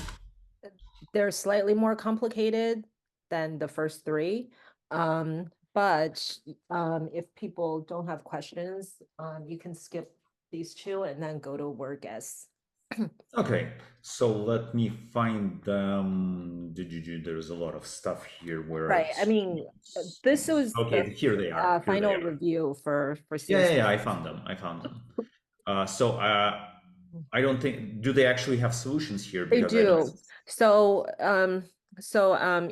they're slightly more complicated than the first three. But if people don't have questions, you can skip these two and then go to WordGuess. Okay, so let me find them. There's a lot of stuff here where Right, I mean, this was okay, the here they are. Here they final are. review for Yeah, CSS. I found them. I found them. So I don't think, do they actually have solutions here? They Because I don't. do.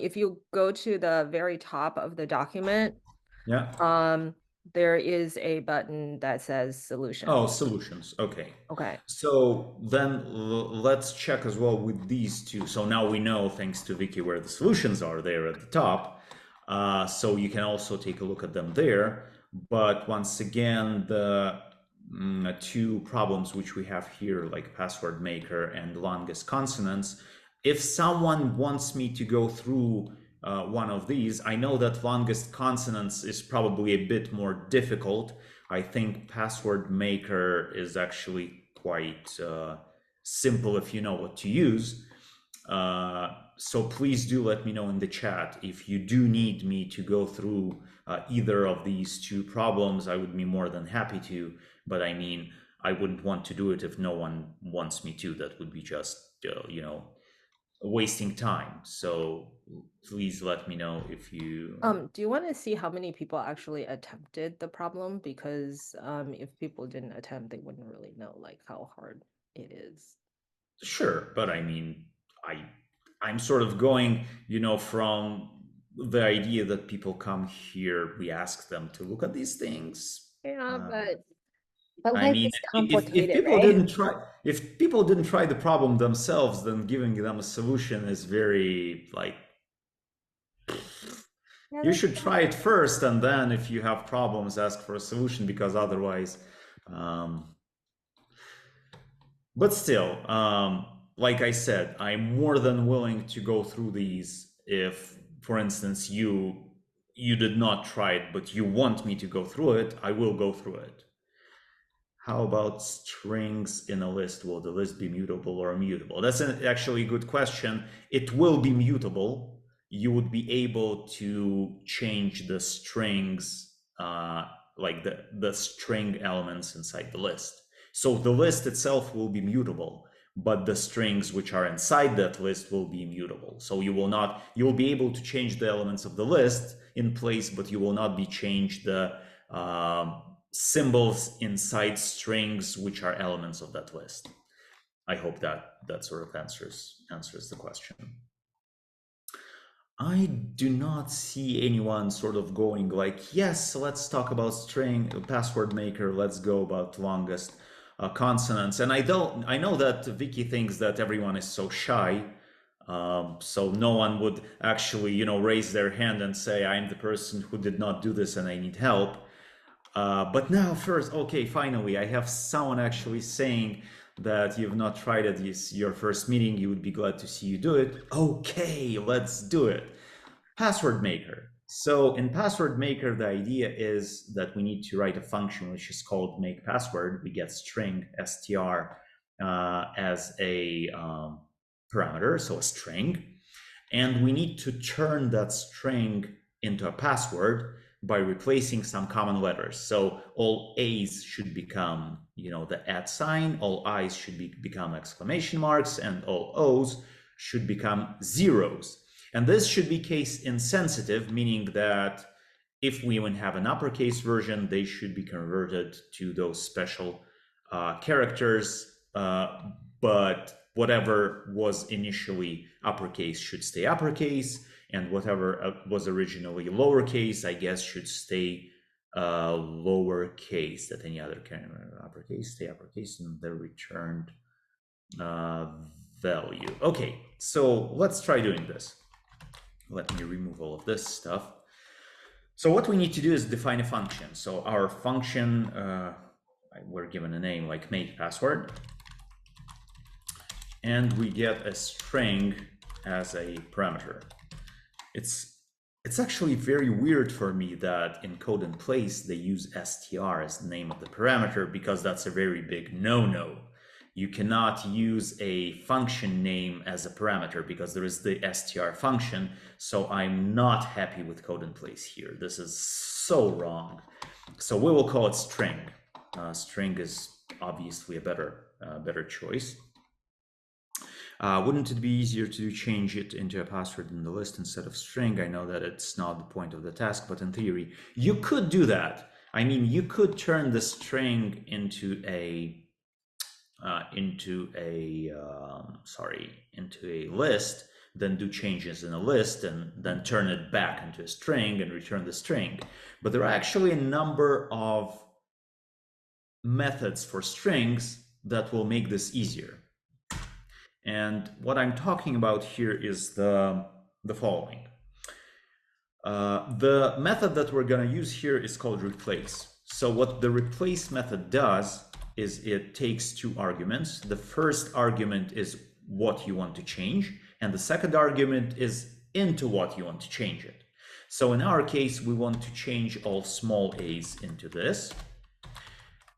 If you go to the very top of the document, Yeah. there is a button that says solution. Oh, solutions. Okay. Okay. So then let's check as well with these two. So now we know, thanks to Vicky, where the solutions are there at the top. So you can also take a look at them there. But once again, the two problems which we have here, like password maker and longest consonants, if someone wants me to go through one of these, I know that longest consonants is probably a bit more difficult. I think password maker is actually quite simple if you know what to use. So please do let me know in the chat if you do need me to go through either of these two problems. I would be more than happy to, but I mean, I wouldn't want to do it if no one wants me to. That would be just, wasting time. So please let me know if you. Do you want to see how many people actually attempted the problem? Because if people didn't attempt, they wouldn't really know like how hard it is. Sure, but I mean, I'm sort of going, from the idea that people come here, we ask them to look at these things. Yeah, but I life mean, is if complicated, people right? didn't try the problem themselves, then giving them a solution is very like, Yeah, you that's should try it first, and then if you have problems, ask for a solution, because otherwise, but still, like I said, I'm more than willing to go through these if, for instance, you did not try it, but you want me to go through it, I will go through it. How about strings in a list? Will the list be mutable or immutable? That's actually a good question. It will be mutable. You would be able to change the strings, like the string elements inside the list. So the list itself will be mutable, but the strings which are inside that list will be immutable. So you will be able to change the elements of the list in place, but you will not be change the symbols inside strings which are elements of that list. I hope that sort of answers the question. I do not see anyone sort of going like, yes, let's talk about string password maker, let's go about longest consonants. And I know that Vicky thinks that everyone is so shy, so no one would actually, raise their hand and say, I'm the person who did not do this and I need help. But now first, okay, finally, I have someone actually saying that you've not tried it, it's your first meeting, you would be glad to see you do it. Okay, let's do it. Password maker. So in password maker, the idea is that we need to write a function which is called make password. We get string str as a parameter, so a string. And we need to turn that string into a password by replacing some common letters. So all A's should become, the @ all I's should become exclamation marks, and all O's should become zeros. And this should be case insensitive, meaning that if we even have an uppercase version, they should be converted to those special characters. but whatever was initially uppercase should stay uppercase, and whatever was originally lowercase, I guess, should stay lowercase. That any other kind of uppercase stay uppercase, and the returned value. Okay, so let's try doing this. Let me remove all of this stuff. So what we need to do is define a function. So our function, we're given a name like make password, and we get a string as a parameter. It's actually very weird for me that in code in place they use str as the name of the parameter, because that's a very big no-no. You cannot use a function name as a parameter because there is the str function. So I'm not happy with code in place here. This is so wrong. So we will call it string. String is obviously a better choice. Wouldn't it be easier to change it into a password in the list instead of string? I know that it's not the point of the task, but in theory, you could do that. I mean, you could turn the string into a list, then do changes in a list, and then turn it back into a string and return the string. But there are actually a number of methods for strings that will make this easier. And what I'm talking about here is the following. The method that we're going to use here is called replace. So what the replace method does is it takes two arguments. The first argument is what you want to change, and the second argument is into what you want to change it. So in our case, we want to change all small a's into this.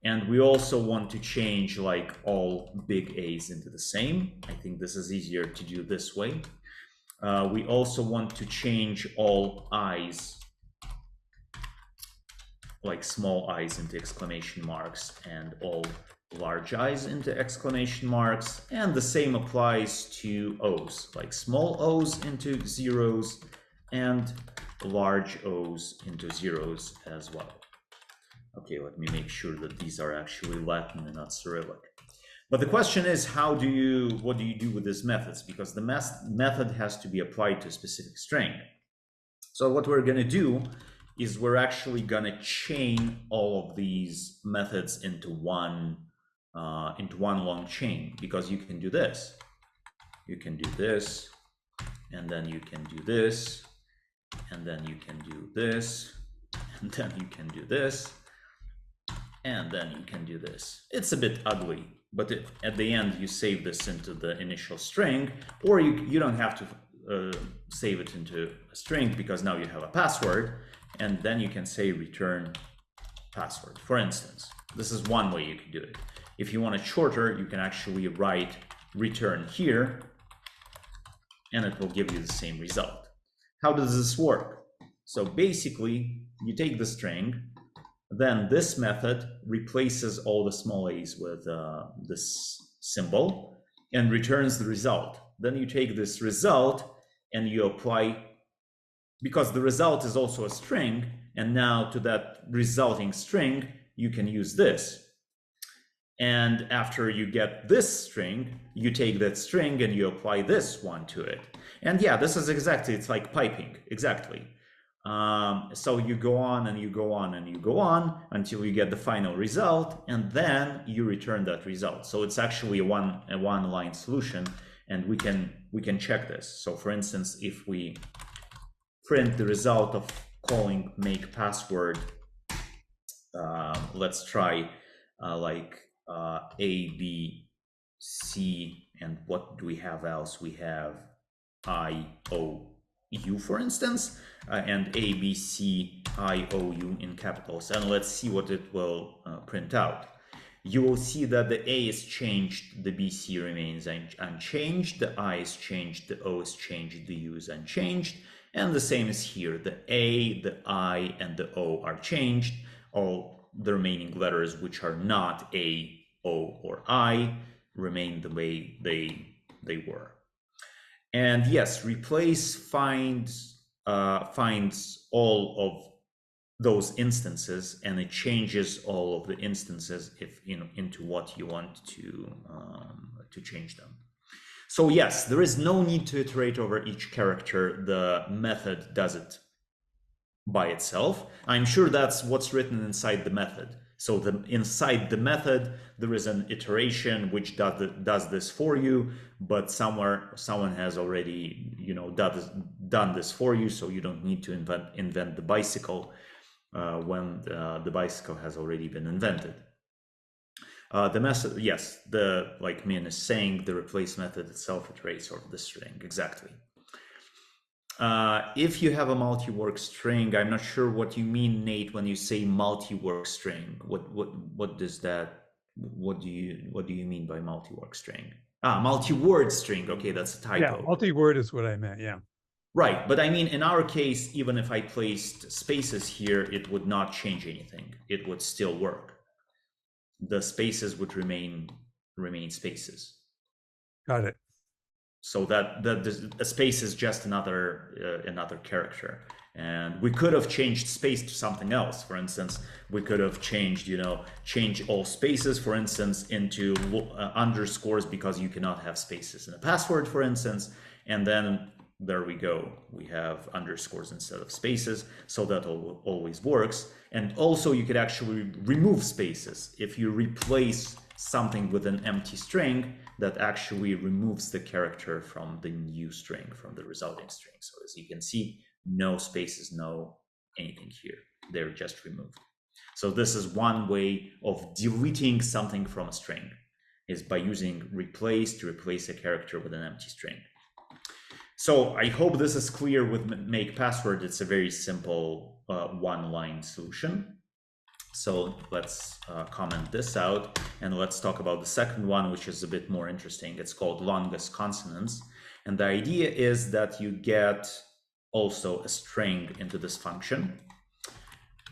And we also want to change like all big A's into the same. I think this is easier to do this way. We also want to change all I's, like small i's into exclamation marks, and all large I's into exclamation marks. And the same applies to O's, like small O's into zeros and large O's into zeros as well. Okay, let me make sure that these are actually Latin and not Cyrillic. But the question is, what do you do with these methods? Because the method has to be applied to a specific string. So what we're going to do is we're actually going to chain all of these methods into one long chain, because you can do this. You can do this, and then you can do this, and then you can do this, and then you can do this, and then you can do this. It's a bit ugly, but at the end you save this into the initial string, or you don't have to save it into a string, because now you have a password, and then you can say return password, for instance. This is one way you can do it. If you want it shorter, you can actually write return here, and it will give you the same result. How does this work? So basically, you take the string, then this method replaces all the small a's with this symbol and returns the result. Then you take this result and you apply, because the result is also a string, and now to that resulting string, you can use this. And after you get this string, you take that string and you apply this one to it. And yeah, this is exactly, it's like piping, exactly. So you go on and you go on and you go on until you get the final result, and then you return that result. So it's actually a one-line solution, and we can check this. So for instance, if we print the result of calling make password, let's try like A, B, C, and what do we have else? We have I, O, U, for instance, and A, B, C, I, O, U in capitals. And let's see what it will print out. You will see that the A is changed, the B, C remains unchanged, the I is changed, the O is changed, the U is unchanged, and the same is here. The A, the I, and the O are changed. All the remaining letters which are not A, O, or I remain the way they were. And yes, replace finds all of those instances, and it changes all of the instances into what you want to to change them. So yes, there is no need to iterate over each character. The method does it by itself. I'm sure that's what's written inside the method. So inside the method, there is an iteration which does this for you, but somewhere someone has already, done this for you, so you don't need to invent the bicycle when the bicycle has already been invented. The method, yes, like Min is saying, the replace method itself iterates over the string, exactly. If you have a multi-work string, I'm not sure what you mean, Nate, when you say multi-work string. What does that? What do you mean by multi-work string? Multi-word string. Okay, that's a typo. Yeah, multi-word is what I meant. Yeah. Right, but I mean, in our case, even if I placed spaces here, it would not change anything. It would still work. The spaces would remain spaces. Got it. So that a space is just another character, and we could have changed space to something else. For instance, we could have changed, change all spaces, for instance, into underscores, because you cannot have spaces in a password, for instance, and then there we go. We have underscores instead of spaces, so that always works. And also, you could actually remove spaces if you replace something with an empty string. That actually removes the character from the new string, from the resulting string. So as you can see, no spaces, no anything here. They're just removed. So this is one way of deleting something from a string, is by using replace to replace a character with an empty string. So I hope this is clear with make password. It's a very simple one-line solution. So let's comment this out, and let's talk about the second one, which is a bit more interesting. It's called longest consonants. And the idea is that you get also a string into this function.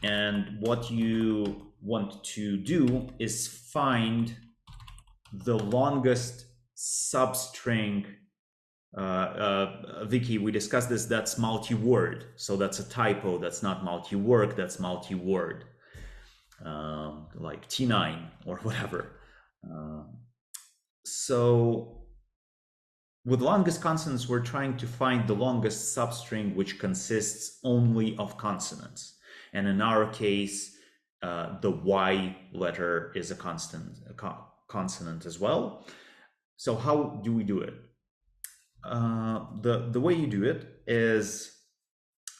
And what you want to do is find the longest substring. Vicky, we discussed this, that's multi-word. So that's a typo, that's not multi-work, that's multi-word. Like T9 or whatever. So with longest consonants, we're trying to find the longest substring which consists only of consonants. And in our case, the Y letter is a consonant as well. So how do we do it? The way you do it is,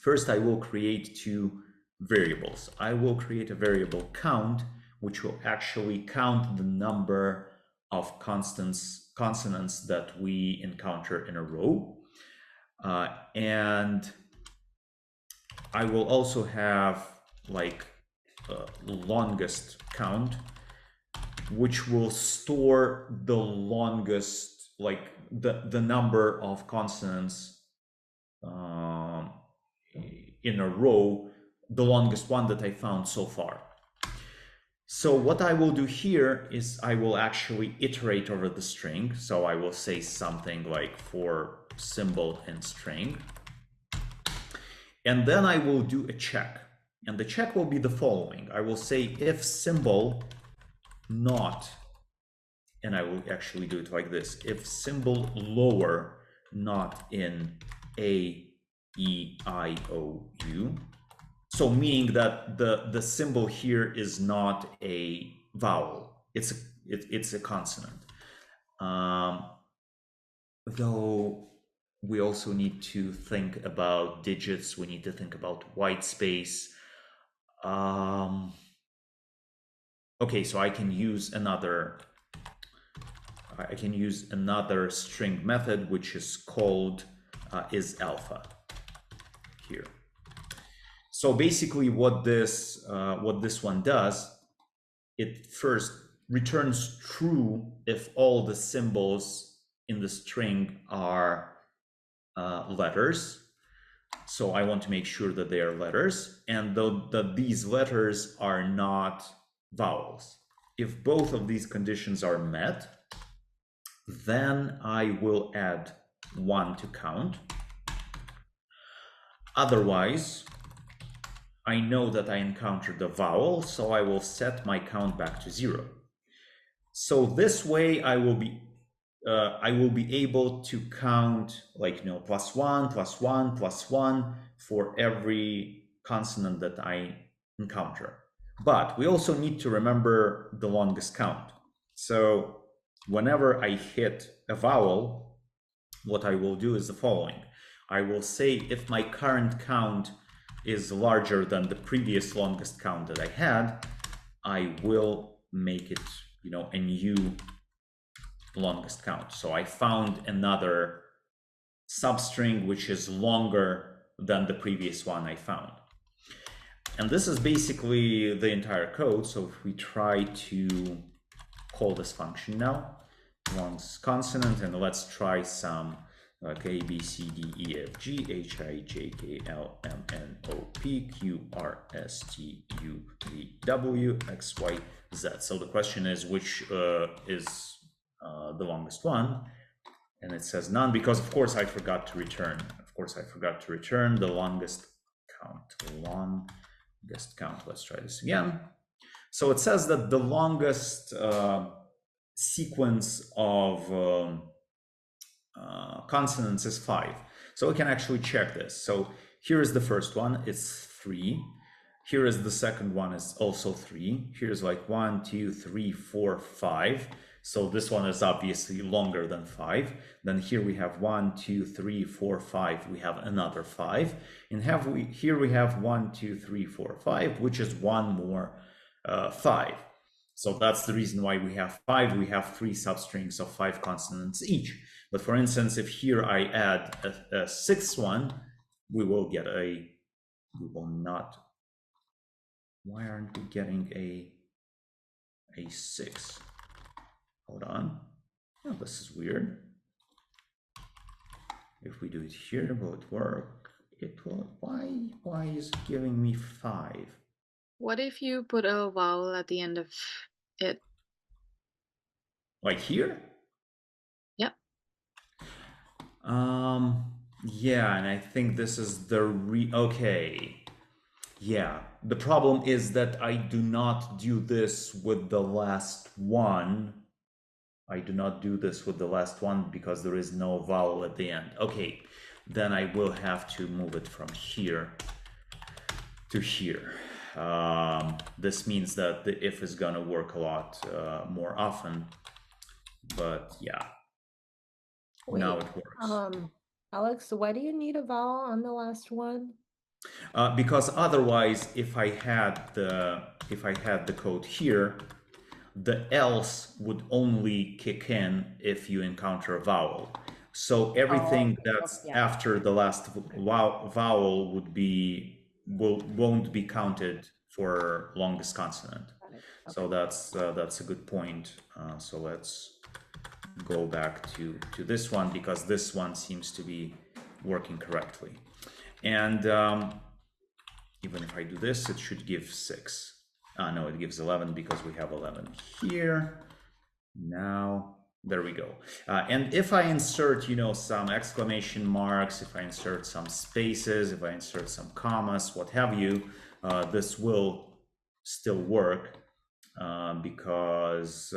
first I will create two variables. I will create a variable count, which will actually count the number of consonants that we encounter in a row. And I will also have like longest count, which will store the longest, like the number of consonants in a row, the longest one that I found so far. So what I will do here is I will actually iterate over the string. So I will say something like for symbol and string. And then I will do a check. And the check will be the following. I will say if symbol not, and I will actually do it like this, if symbol lower not in A, E, I, O, U. So meaning that the symbol here is not a vowel, it's a consonant. Though we also need to think about digits, we need to think about white space. Okay, so I can use another string method, which is called isAlpha here. So basically what this one does, it first returns true if all the symbols in the string are letters. So I want to make sure that they are letters, and that these letters are not vowels. If both of these conditions are met, then I will add 1 to count. Otherwise, I know that I encountered a vowel, so I will set my count back to 0. So this way I will be I will be able to count like, you know, +1, +1, +1 for every consonant that I encounter. But we also need to remember the longest count. So whenever I hit a vowel, what I will do is the following. I will say if my current count is larger than the previous longest count that I had, I will make it, you know, a new longest count. So I found another substring which is longer than the previous one I found. And this is basically the entire code. So if we try to call this function now, one's consonant, and let's try some like A, B, C, D, E, F, G, H, I, J, K, L, M, N, O, P, Q, R, S, T, U, V, W, X, Y, Z. So the question is which is the longest one, and it says none because of course I forgot to return. Of course I forgot to return the longest count. Longest count. Let's try this again. So it says that the longest sequence of consonants is 5. So we can actually check this. So here is the first one, it's 3. Here is the second one, is also 3. Here's like 1, 2, 3, 4, 5. So this one is obviously longer than 5. Then here we have 1, 2, 3, 4, 5. We have another 5. And here we have 1, 2, 3, 4, 5, which is one more 5. So that's the reason why we have 5. We have 3 substrings of 5 consonants each. But for instance, if here I add a sixth one, we will get why aren't we getting a 6? Hold on. Oh, this is weird. If we do it here, will it work? It will. Why is it giving me 5? What if you put a vowel at the end of it? Like here? Yep. Yeah, and I think this is the okay. Yeah, the problem is that I do not do this with the last one. I do not do this with the last one because there is no vowel at the end. Okay, then I will have to move it from here to here. This means that the if is gonna work a lot more often, but yeah, now it works. Alex, why do you need a vowel on the last one? Because otherwise, if I had the code here, the else would only kick in if you encounter a vowel. So everything that's after the last vowel won't be counted for longest consonant. Okay. So that's a good point. So let's go back to this one because this one seems to be working correctly. And even if I do this, it should give 6. No, it gives 11 because we have 11 here. Now, there we go. And if I insert, you know, some exclamation marks, if I insert some spaces, if I insert some commas, what have you, this will still work because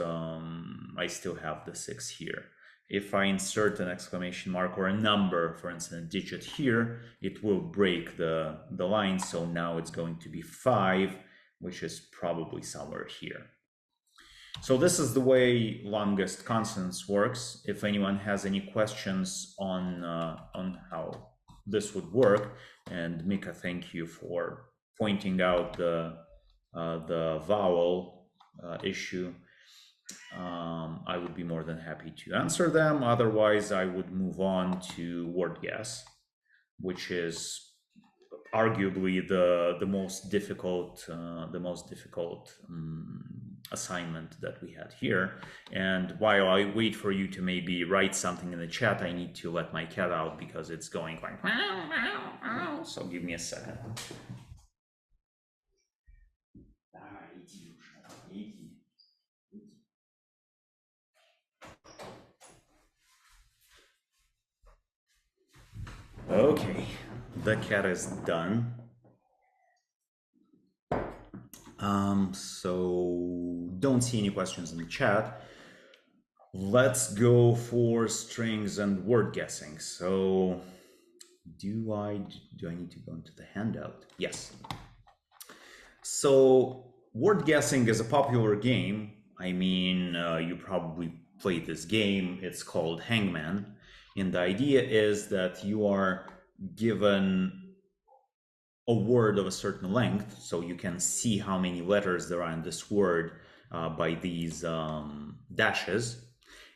I still have the 6 here. If I insert an exclamation mark or a number, for instance, a digit here, it will break the line. So now it's going to be 5, which is probably somewhere here. So this is the way longest consonants works. If anyone has any questions on how this would work, and Mika, thank you for pointing out the vowel issue. I would be more than happy to answer them. Otherwise, I would move on to word guess, which is arguably the most difficult assignment that we had here. And while I wait for you to maybe write something in the chat, I need to let my cat out because it's going like meow, meow, meow. So give me a second. Okay, the cat is done. So don't see any questions in the chat. let's go for strings and word guessing. So do I need to go into the handout? Yes. So word guessing is a popular game. I mean, you probably played this game. It's called Hangman. And the idea is that you are given a word of a certain length, so you can see how many letters there are in this word by these dashes.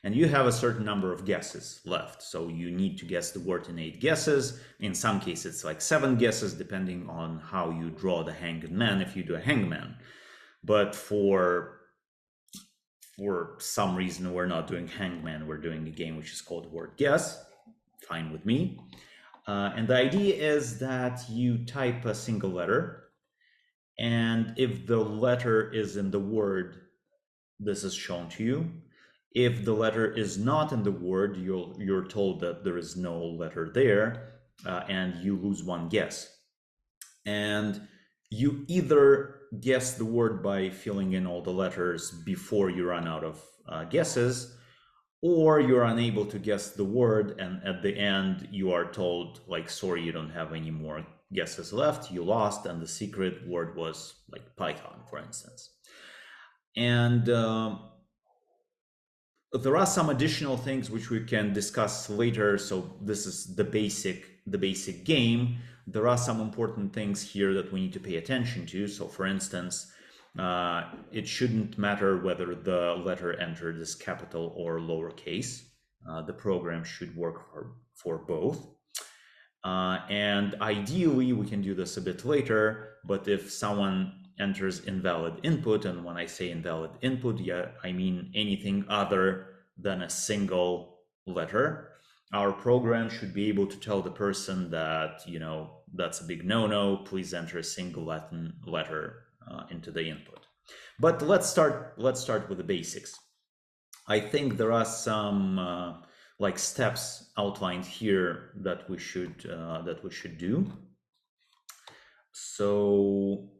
And you have a certain number of guesses left. So you need to guess the word in 8 guesses. In some cases, it's like 7 guesses, depending on how you draw the hanged man, if you do a hangman. But for some reason, we're not doing hangman. We're doing a game which is called word guess. Fine with me. And the idea is that you type a single letter. And if the letter is in the word, this is shown to you. If the letter is not in the word, you're told that there is no letter there, and you lose 1 guess. And you either guess the word by filling in all the letters before you run out of guesses, or you're unable to guess the word, and at the end you are told, like, sorry, you don't have any more guesses left, you lost, and the secret word was like Python, for instance. And there are some additional things which we can discuss later. So this is the basic game. There are some important things here that we need to pay attention to. So for instance, it shouldn't matter whether the letter entered is capital or lowercase. The program should work for both. And ideally, we can do this a bit later, but if someone enters invalid input, and when I say invalid input, yeah, I mean anything other than a single letter, our program should be able to tell the person that, you know, that's a big no-no, please enter a single Latin letter into the input. But let's start with the basics. I think there are some like steps outlined here that we should do. So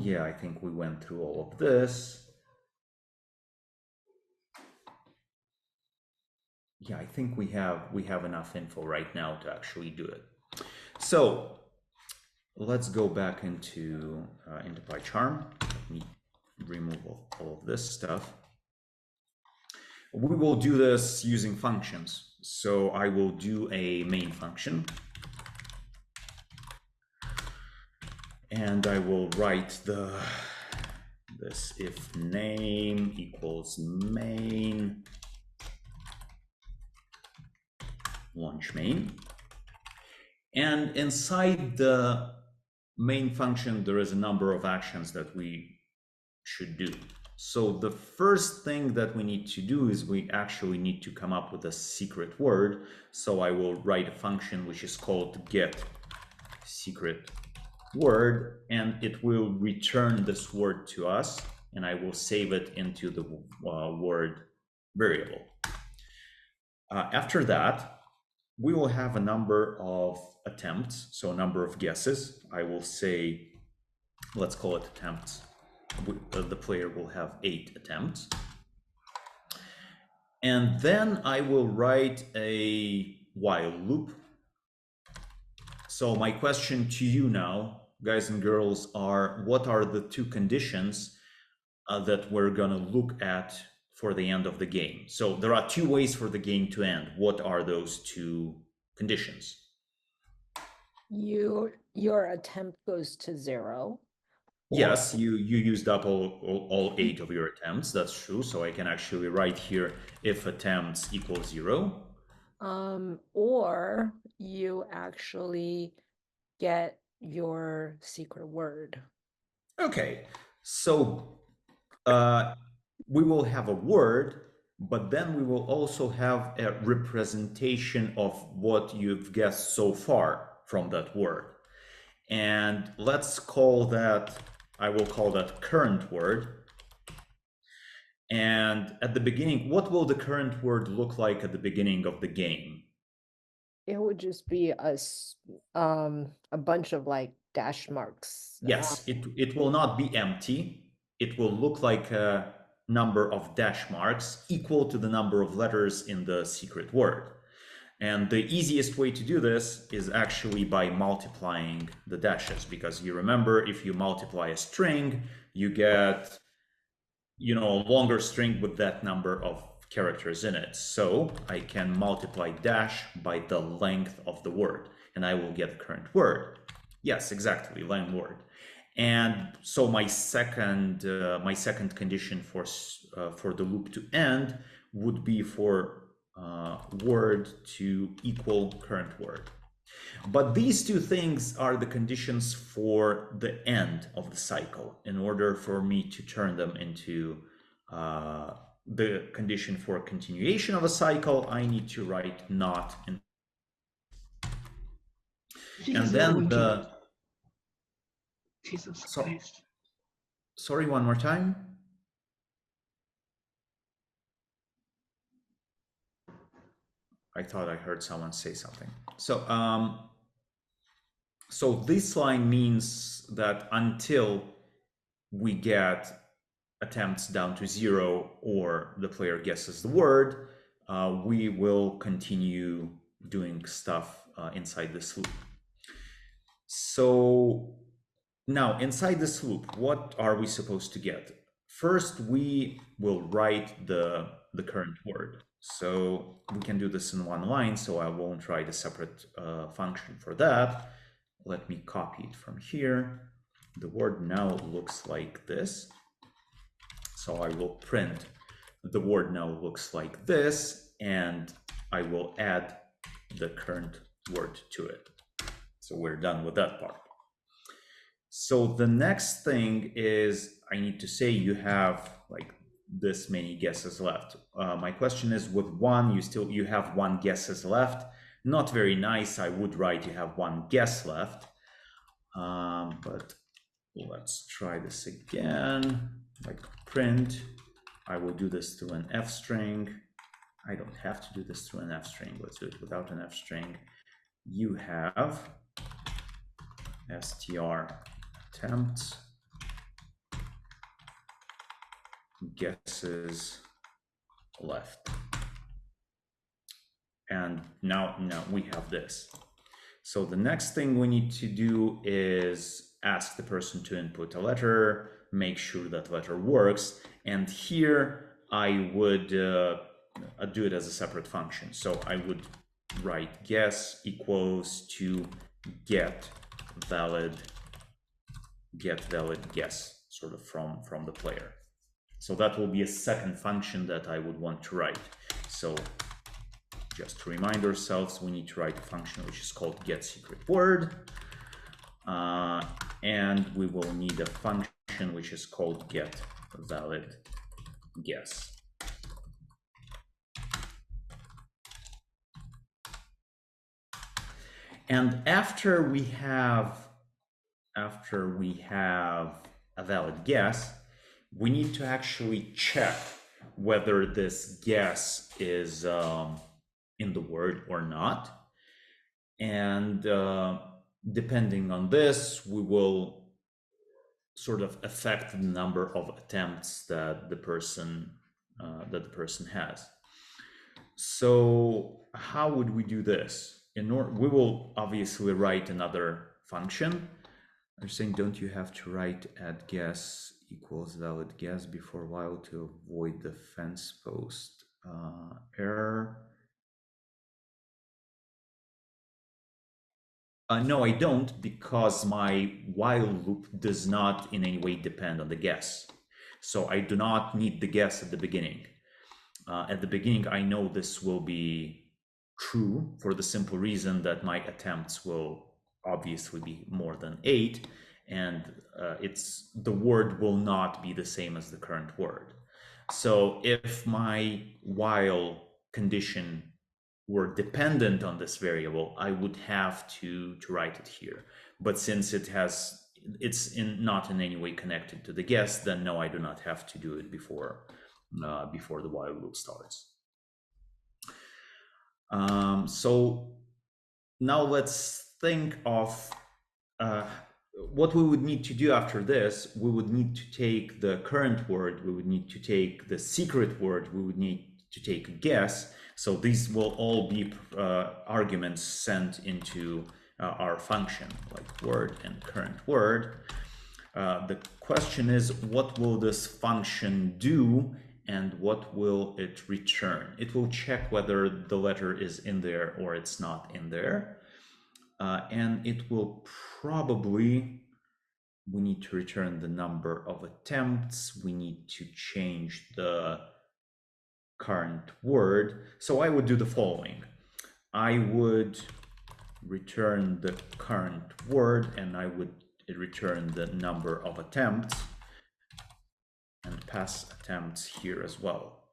yeah, I think we went through all of this. Yeah, I think we have enough info right now to actually do it. So let's go back into PyCharm. Let me remove all of this stuff. We will do this using functions. So I will do a main function. And I will write this if name equals main launch main. And inside the main function, there is a number of actions that we should do. So the first thing that we need to do is we actually need to come up with a secret word. So I will write a function which is called get secret word, and it will return this word to us, and I will save it into the word variable. After that, we will have a number of attempts, so a number of guesses. I will say, let's call it attempts. The player will have 8 attempts. And then I will write a while loop. So my question to you now, guys and girls, are what are the 2 conditions that we're gonna look at for the end of the game? So there are 2 ways for the game to end. What are those 2 conditions? Your attempt goes to 0. Yes, you used up all 8 of your attempts. That's true. So I can actually write here if attempts equals 0. Or you actually get your secret word. Okay, so we will have a word, but then we will also have a representation of what you've guessed so far from that word. And let's call that, I will call that current word. And at the beginning, what will the current word look like at the beginning of the game? It would just be a bunch of like dash marks. Yes, it will not be empty. it will look like a number of dash marks equal to the number of letters in the secret word. And the easiest way to do this is actually by multiplying the dashes, because you remember, if you multiply a string, you get, you know, a longer string with that number of characters in it. So I can multiply dash by the length of the word, and I will get the current word. Yes, exactly, length word. And so my second condition for the loop to end would be for word to equal current word. But these two things are the conditions for the end of the cycle. In order for me to turn them into the condition for continuation of a cycle, I need to write not in. And then the Jesus so, Christ. Sorry, one more time. I thought I heard someone say something. So, so this line means that until we get attempts down to 0 or the player guesses the word, we will continue doing stuff inside this loop. So now inside this loop, what are we supposed to get? First, we will write the current word. So we can do this in one line, so I won't write a separate function for that. Let me copy it from here. The word now looks like this. So I will print the word now looks like this, and I will add the current word to it. So we're done with that part. So the next thing is I need to say you have like this many guesses left. My question is, with one, you have one guesses left. Not very nice. I would write you have one guess left. But let's try this again. Like print, I will do this through an F string. I don't have to do this through an F string. Let's do it without an F string. You have str attempts guesses left. And now we have this. So the next thing we need to do is ask the person to input a letter, make sure that letter works. And here I would do it as a separate function. So I would write guess equals to get valid guess, sort of from the player. So that will be a second function that I would want to write. So just to remind ourselves, we need to write a function which is called get secret word. And we will need a function which is called get valid guess. And after we have a valid guess, we need to actually check whether this guess is in the word or not. And depending on this, we will sort of affect the number of attempts that the person has. So how would we do this? We will obviously write another function. I'm saying, don't you have to write add guess equals valid guess before while to avoid the fence post error? No, I don't, because my while loop does not in any way depend on the guess. So I do not need the guess at the beginning. At the beginning, I know this will be true for the simple reason that my attempts will obviously be more than 8, and the word will not be the same as the current word. So if my while condition were dependent on this variable, I would have to write it here. But since it's not in any way connected to the guess, then no, I do not have to do it before the while loop starts. So now let's think of what we would need to do after this, we would need to take the current word, we would need to take the secret word, we would need to take a guess. So these will all be arguments sent into our function, like word and current word. The question is, what will this function do and what will it return? It will check whether the letter is in there or it's not in there. And it will probably, we need to return the number of attempts. We need to change the current word. So I would do the following. I would return the current word and I would return the number of attempts and pass attempts here as well.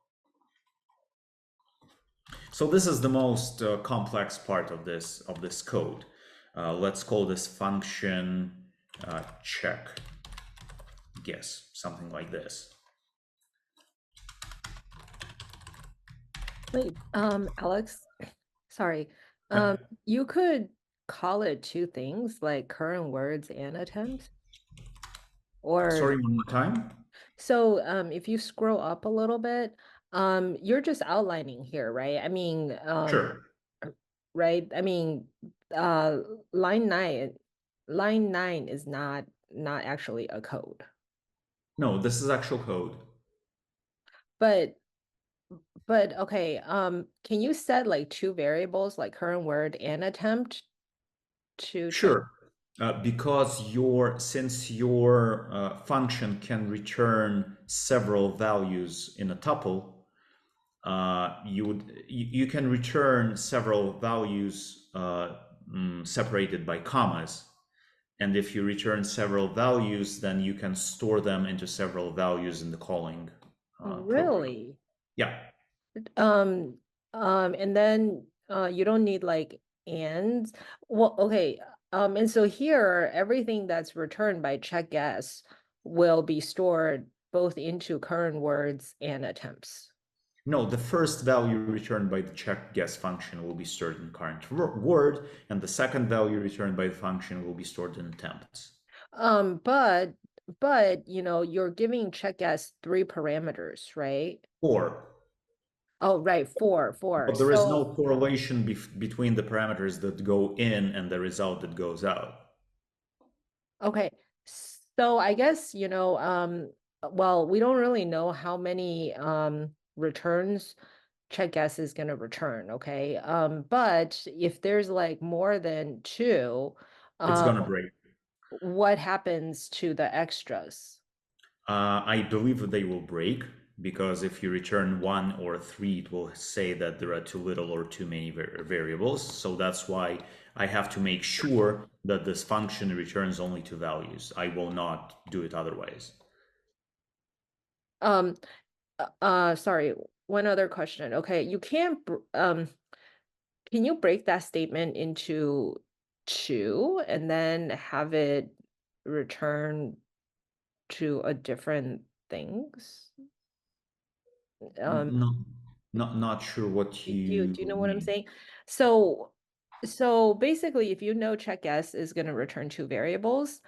So this is the most complex part of this code. Let's call this function check guess, something like this. Wait, Alex, sorry. Yeah. You could call it two things, like current words and attempts. Or Sorry, one more time. so if you scroll up a little bit, you're just outlining here, right? I mean, Sure. right? I mean, line 9 is not actually a code. No, this is actual code. But okay, can you set like two variables like current word and attempt to check? Sure. Because since your function can return several values in a tuple, you can return several values separated by commas. And if you return several values, then you can store them into several values in the calling program. Really? Yeah. And then you don't need like ands. Well, okay. And so here, everything that's returned by check guess will be stored both into current words and attempts. No, the first value returned by the check guess function will be stored in current word, and the second value returned by the function will be stored in attempts. But you know, you're giving check guess 3 parameters, right? 4. Oh, right, 4. But there is no correlation between the parameters that go in and the result that goes out. Okay, so I guess, you know, well, we don't really know how many returns check guess is going to return, okay? But if there's like more than 2, It's gonna break. what happens to the extras? I believe that they will break, because if you return 1 or 3, it will say that there are too little or too many variables. So that's why I have to make sure that this function returns only 2 values. I will not do it otherwise. Sorry, one other question. Okay, you can't, can you break that statement into 2 and then have it return to a different things? Not sure what Do you you know what I'm mean. saying? So basically, if you know check guess is going to return 2 variables,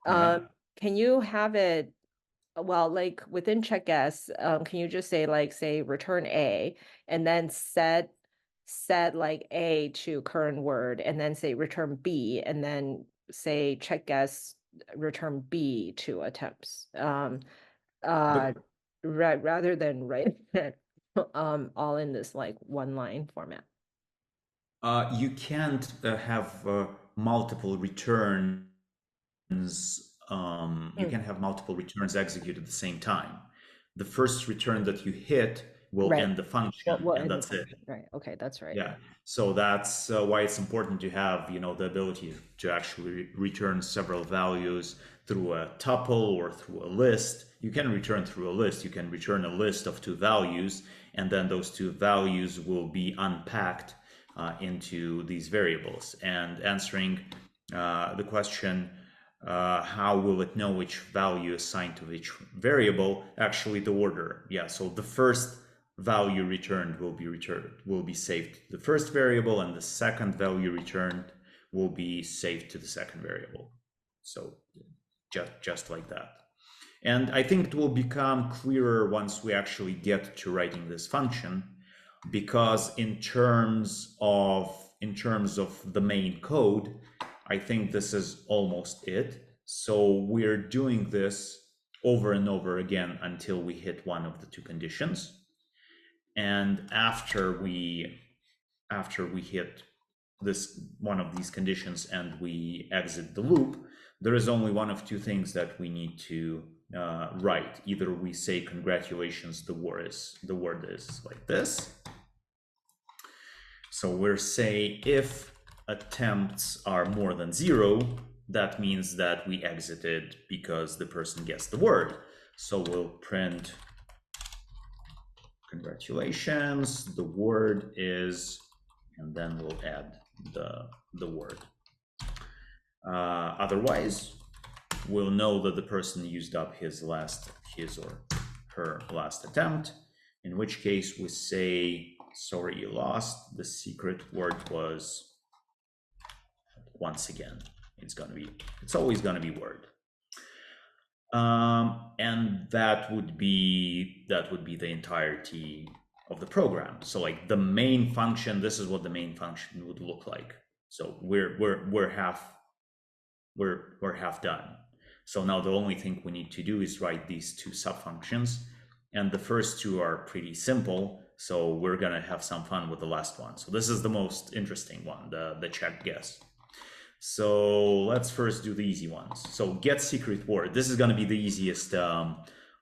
Yeah. can you have it, well, like within check guess, can you just say like, say return A and then set like A to current word and then say return B and then say check guess return B to attempts, But rather than write it all in this like one line format. you can't have multiple returns. You can have multiple returns executed at the same time. The first return that you hit will Right. end the function, Well, and that's it. right. Okay, that's right. Yeah. So that's why it's important to have, the ability to actually return several values through a tuple or through a list. You can return through a list. You can return a list of 2 values, and then those 2 values will be unpacked into these variables. And answering the question, how will it know which value assigned to each variable? Actually, the order. Yeah. So the first value returned will be saved to the first variable, and the second value returned will be saved to the second variable. So just like that. And I think it will become clearer once we actually get to writing this function, because in terms of the main code, I think this is almost it. So we're doing this over and over again until we hit one of the two conditions. And after we hit this one of these conditions and we exit the loop, there is only one of two things that we need to write. Either we say congratulations, the word is like this. So we're saying if attempts are more than 0, that means that we exited because the person guessed the word. So we'll print congratulations, the word is, and then we'll add the word. Otherwise, we'll know that the person used up his or her last attempt, in which case we say, sorry you lost, the secret word was, once again, it's always gonna be word. And that would be the entirety of the program. So like the main function, this is what the main function would look like. So we're half done. So now the only thing we need to do is write these two subfunctions, and the first two are pretty simple. So we're gonna have some fun with the last one. So this is the most interesting one, the check guess. So let's first do the easy ones. So get secret word. This is going to be the easiest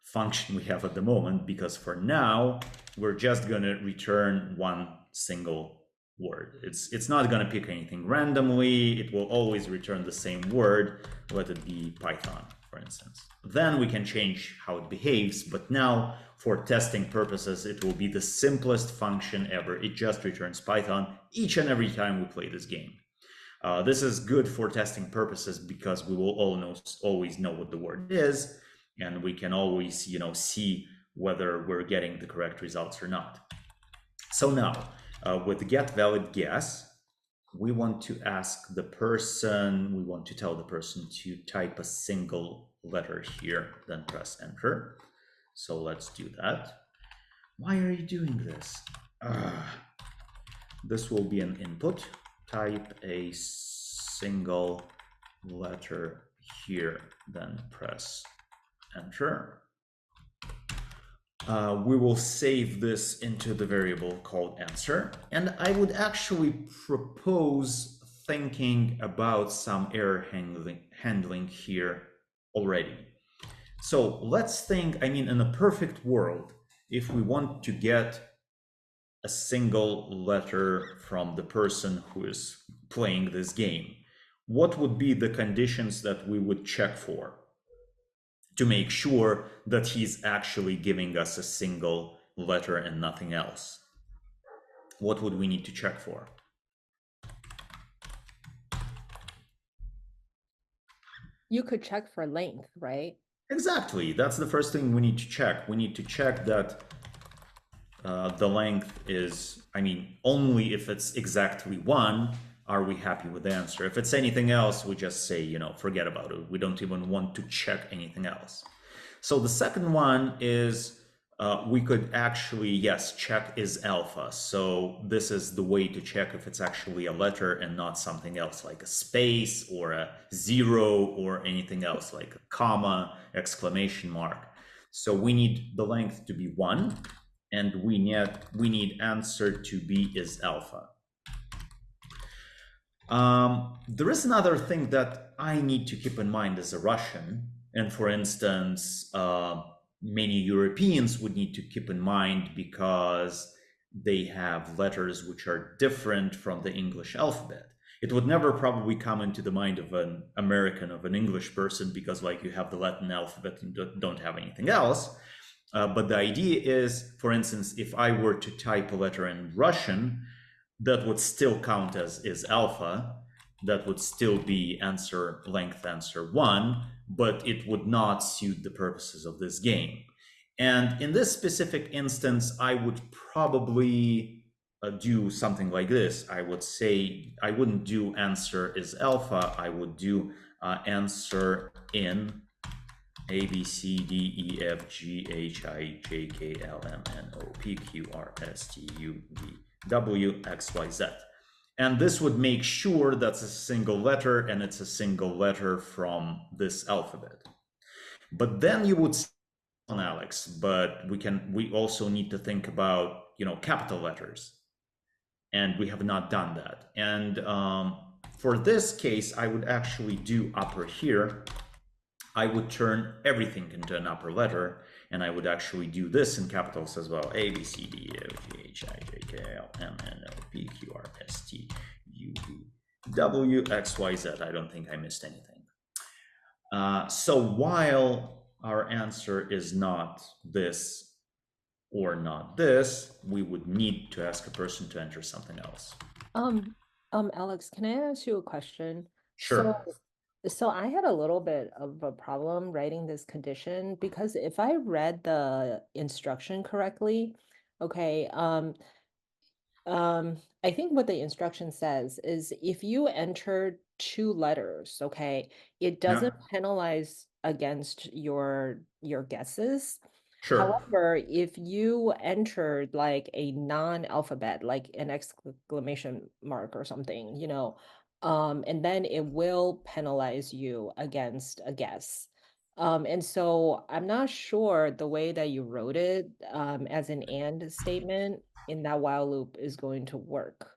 function we have at the moment, because for now we're just going to return one single word. It's not going to pick anything randomly. It will always return the same word. Let it be Python, for instance. Then we can change how it behaves. But now for testing purposes, it will be the simplest function ever. It just returns Python each and every time we play this game. This is good for testing purposes because we will always know what the word is, and we can always, see whether we're getting the correct results or not. So now, with get valid guess, we want to ask the person, we want to tell the person to type a single letter here, then press enter. So let's do that. Why are you doing this? This will be an input. Type a single letter here, then press enter. We will save this into the variable called answer. And I would actually propose thinking about some error handling here already. So let's think, in a perfect world, if we want to get a single letter from the person who is playing this game, what would be the conditions that we would check for to make sure that he's actually giving us a single letter and nothing else? What would we need to check for? You could check for length, right? Exactly. That's the first thing we need to check. We need to check that the length is, only if it's exactly 1 are we happy with the answer. If it's anything else, we just say, forget about it. We don't even want to check anything else. So the second one is we could actually, yes, check is alpha. So this is the way to check if it's actually a letter and not something else like a space or a 0 or anything else like a comma, exclamation mark. So we need the length to be 1. And we need answer to be is alpha. There is another thing that I need to keep in mind as a Russian, and for instance, many Europeans would need to keep in mind because they have letters which are different from the English alphabet. It would never probably come into the mind of an American, of an English person, because you have the Latin alphabet and don't have anything else. But the idea is, for instance, if I were to type a letter in Russian, that would still count as is alpha. That would still be length answer 1, but it would not suit the purposes of this game. And in this specific instance, I would probably do something like this. I would say, I wouldn't do answer is alpha. I would do answer in A, B, C, D, E, F, G, H, I, J, K, L, M, N, O, P, Q, R, S, T, U, V, W, X, Y, Z. And this would make sure that's a single letter and it's a single letter from this alphabet. But then you would say, Alex, but we also need to think about, capital letters. And we have not done that. And for this case, I would actually do upper here. I would turn everything into an upper letter, and I would actually do this in capitals as well. A, B, C, D, E, F, G, H, I, J, K, L, M, N, O, P, Q, R, S, T, U, V, W, X, Y, Z. I don't think I missed anything. So while our answer is not this or not this, we would need to ask a person to enter something else. Alex, can I ask you a question? Sure. So I had a little bit of a problem writing this condition because if I read the instruction correctly, okay, I think what the instruction says is if you enter 2 letters, okay, it doesn't penalize against your guesses. Sure. However, if you entered like a non-alphabet, like an exclamation mark or something, and then it will penalize you against a guess. And so I'm not sure the way that you wrote it as an and statement in that while loop is going to work.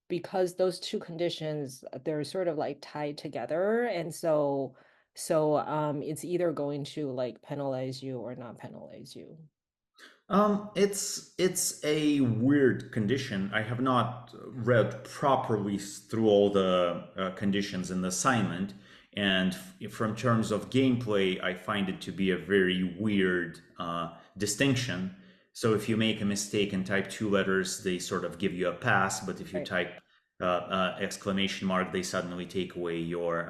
Because those 2 conditions, they're sort of like tied together. And so it's either going to like penalize you or not penalize you. It's a weird condition. I have not read properly through all the conditions in the assignment, and from terms of gameplay, I find it to be a very weird distinction. So if you make a mistake and type 2 letters, they sort of give you a pass, but if you Right. type exclamation mark, they suddenly take away your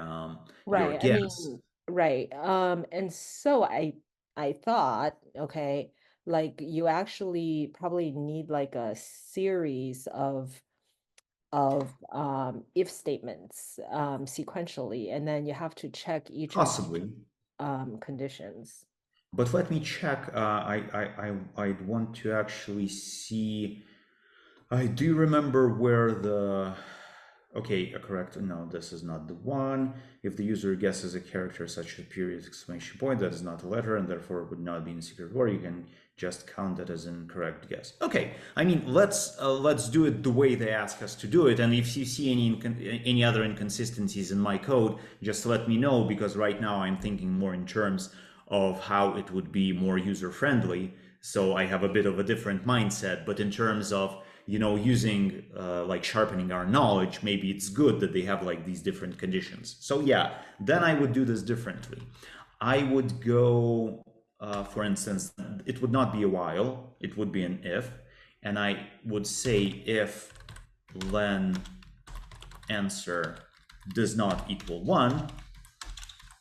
Right. guess. Right. And so I thought, okay, like you actually probably need like a series of if statements sequentially, and then you have to check each of Possibly. conditions. But let me check. I'd want to actually see. I do remember where the. Okay, correct. No, this is not the one. If the user guesses a character such as period exclamation point, that is not a letter and therefore would not be in secret word, you can just count that as an incorrect guess. Okay, I mean, let's do it the way they ask us to do it. And if you see any other inconsistencies in my code, just let me know, because right now I'm thinking more in terms of how it would be more user friendly. So I have a bit of a different mindset, but in terms of using like sharpening our knowledge, maybe it's good that they have like these different conditions. So yeah, then I would do this differently. I would go, for instance, it would not be a while, it would be an if, and I would say if len answer does not equal 1.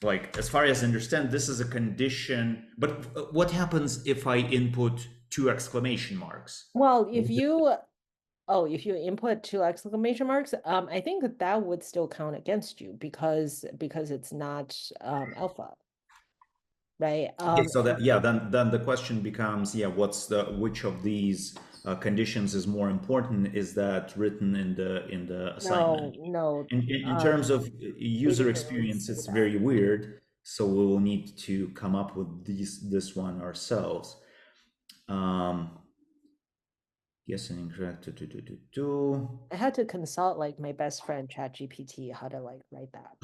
Like, as far as I understand, this is a condition, but what happens if I input 2 exclamation marks? Well, if you input 2 exclamation marks, I think that would still count against you because it's not alpha, right? Okay, so that, yeah, then the question becomes, yeah, which of these conditions is more important? Is that written in the assignment? No. In terms of user didn't experience, say it's that. very weird. So we will need to come up with this one ourselves. Yes, and incorrect. I had to consult like my best friend ChatGPT how to like write that.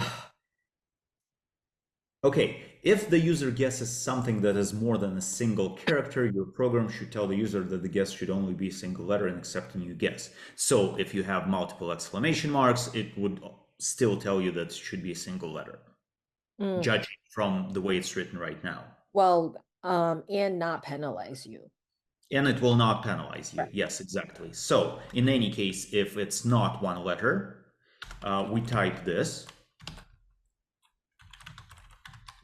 Okay, if the user guesses something that is more than a single character, your program should tell the user that the guess should only be a single letter and accept a new guess. So if you have multiple exclamation marks, it would still tell you that it should be a single letter, judging from the way it's written right now. Well, and not penalize you. And it will not penalize you. Right. Yes, exactly. So in any case, if it's not 1 letter, we type this.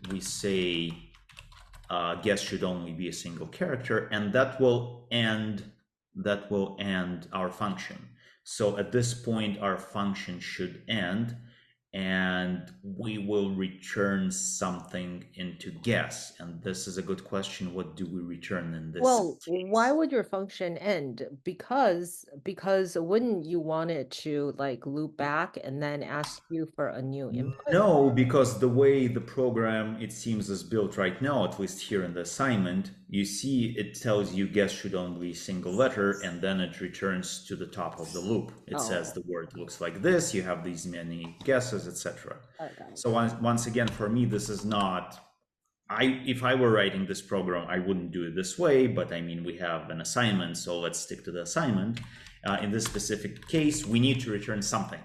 We say guess should only be a single character, and that will end our function. So at this point, our function should end, and we will return something into guess. And this is a good question. What do we return in this Well, why case? would your function end? Because wouldn't you want it to like loop back and then ask you for a new input? No, because the way the program, it seems, is built right now, at least here in the assignment, you see it tells you guess should only be a single letter, and then it returns to the top of the loop. It says Oh. the word looks like this, you have these many guesses, etc. Got it. So once again, for me, this is not, if I were writing this program, I wouldn't do it this way, but I mean, we have an assignment, so let's stick to the assignment. In this specific case, we need to return something.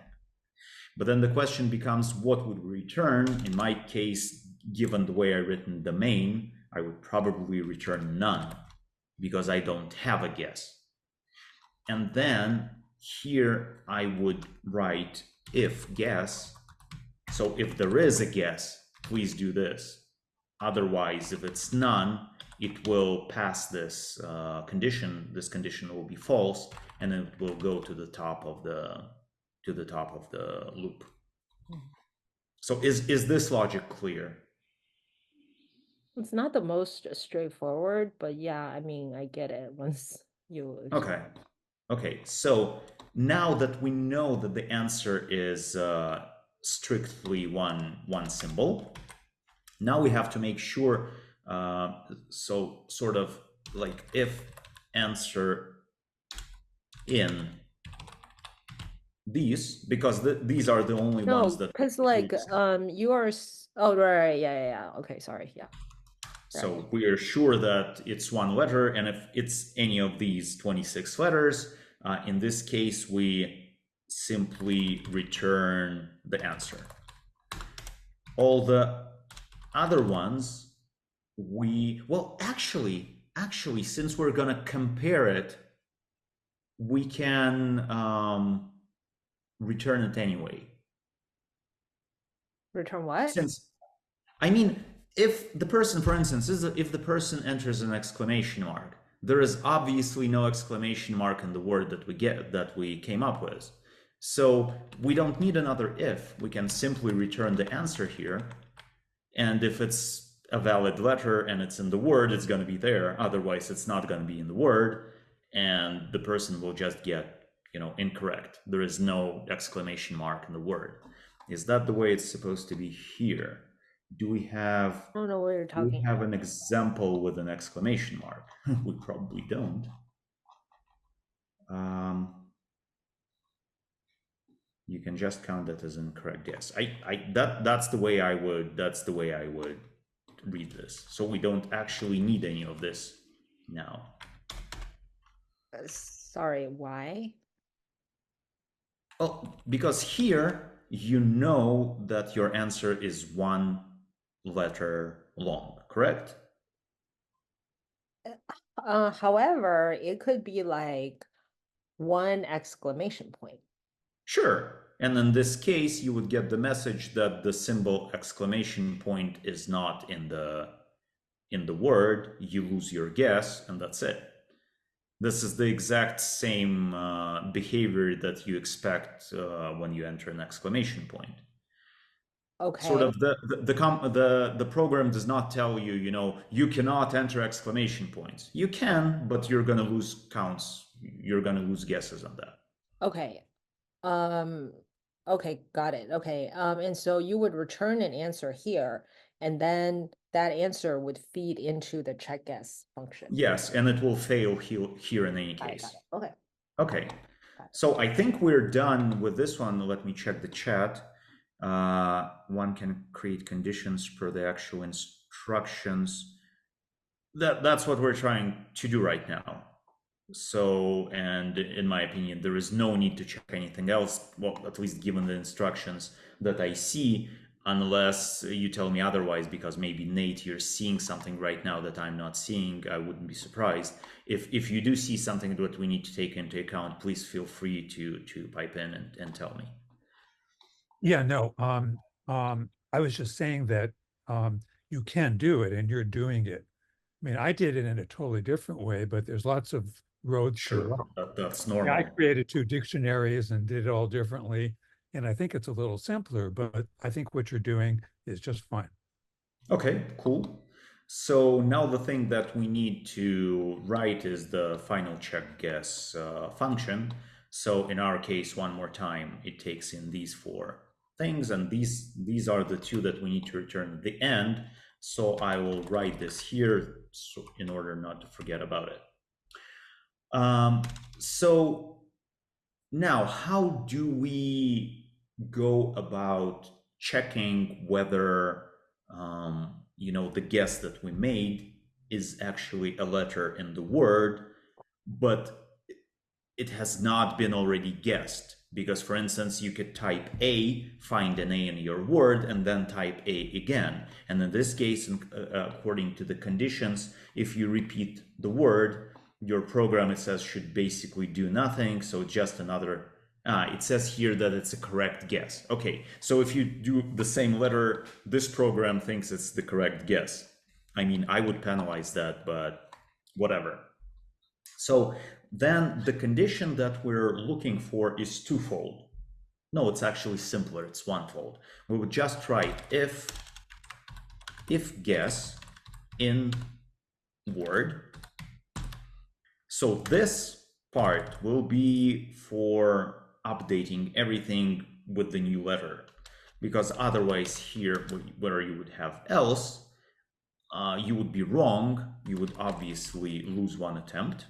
But then the question becomes, what would we return? In my case, given the way I written the main, I would probably return none because I don't have a guess. And then here I would write if guess. So if there is a guess, please do this. Otherwise, if it's none, it will pass this condition. This condition will be false, and then it will go to the top of the loop. So is this logic clear? It's not the most straightforward, but yeah, I mean, I get it once you. Okay. So now that we know that the answer is strictly one symbol, now we have to make sure. So sort of like if answer in these, because these are the only No, ones that. because like you are oh right, yeah. Okay, sorry, yeah. So we are sure that it's one letter, and if it's any of these 26 letters, in this case, we simply return the answer. All the other ones, well, actually, since we're gonna compare it, we can return it anyway. Return what? I mean, if the person, for instance, if the person enters an exclamation mark, there is obviously no exclamation mark in the word that we came up with. So we don't need another if. We can simply return the answer here. And if it's a valid letter and it's in the word, it's going to be there. Otherwise, it's not going to be in the word. And the person will just get, incorrect. There is no exclamation mark in the word. Is that the way it's supposed to be here? Do we have? I don't know what you're Do we talking have an example with an exclamation mark? We probably don't. You can just count that as an incorrect guess. That's the way I would read this. So we don't actually need any of this now. Sorry, why? Well, because here you know that your answer is one letter long, correct? However, it could be like one exclamation point. Sure. And in this case, you would get the message that the symbol exclamation point is not in the word. You lose your guess, and that's it. This is the exact same behavior that you expect when you enter an exclamation point. Okay. Sort of the program does not tell you, you cannot enter exclamation points. You can, but you're going to lose counts. You're going to lose guesses on that. Okay. Okay, got it. Okay. And so you would return an answer here, and then that answer would feed into the check guess function. Yes, and it will fail here in any case. Got it. Okay. So I think we're done with this one. Let me check the chat. One can create conditions per the actual instructions. That's what we're trying to do right now. So, and in my opinion, there is no need to check anything else, well, at least given the instructions that I see, unless you tell me otherwise, because maybe Nate, you're seeing something right now that I'm not seeing. I wouldn't be surprised. If you do see something that we need to take into account, please feel free to pipe in and tell me. Yeah, no, I was just saying that you can do it and you're doing it. I mean, I did it in a totally different way, but there's lots of roads. Sure, that's normal. Yeah, I created 2 dictionaries and did it all differently. And I think it's a little simpler, but I think what you're doing is just fine. Okay, cool. So now the thing that we need to write is the final check guess function. So in our case, one more time, it takes in these four things, and these are the two that we need to return at the end. So I will write this here in order not to forget about it. So now, how do we go about checking whether the guess that we made is actually a letter in the word, but it has not been already guessed? Because, for instance, you could type A, find an A in your word, and then type A again. And in this case, according to the conditions, if you repeat the word, your program, it says, should basically do nothing. So just another, it says here that it's a correct guess. Okay, so if you do the same letter, this program thinks it's the correct guess. I mean, I would penalize that, but whatever. So then the condition that we're looking for is twofold. No, it's actually simpler, it's onefold. We would just write if guess in word. So this part will be for updating everything with the new letter, because otherwise here, where you would have else, you would be wrong. You would obviously lose one attempt.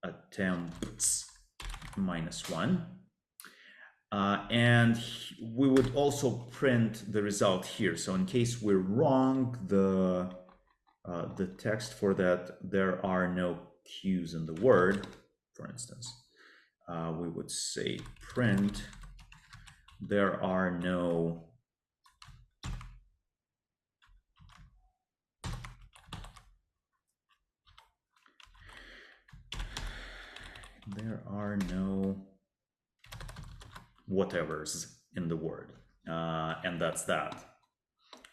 Attempts -1. And we would also print the result here. So in case we're wrong, the text for that, there are no Q's in the word, for instance, we would say print, there are no whatevers in the word, and that's that.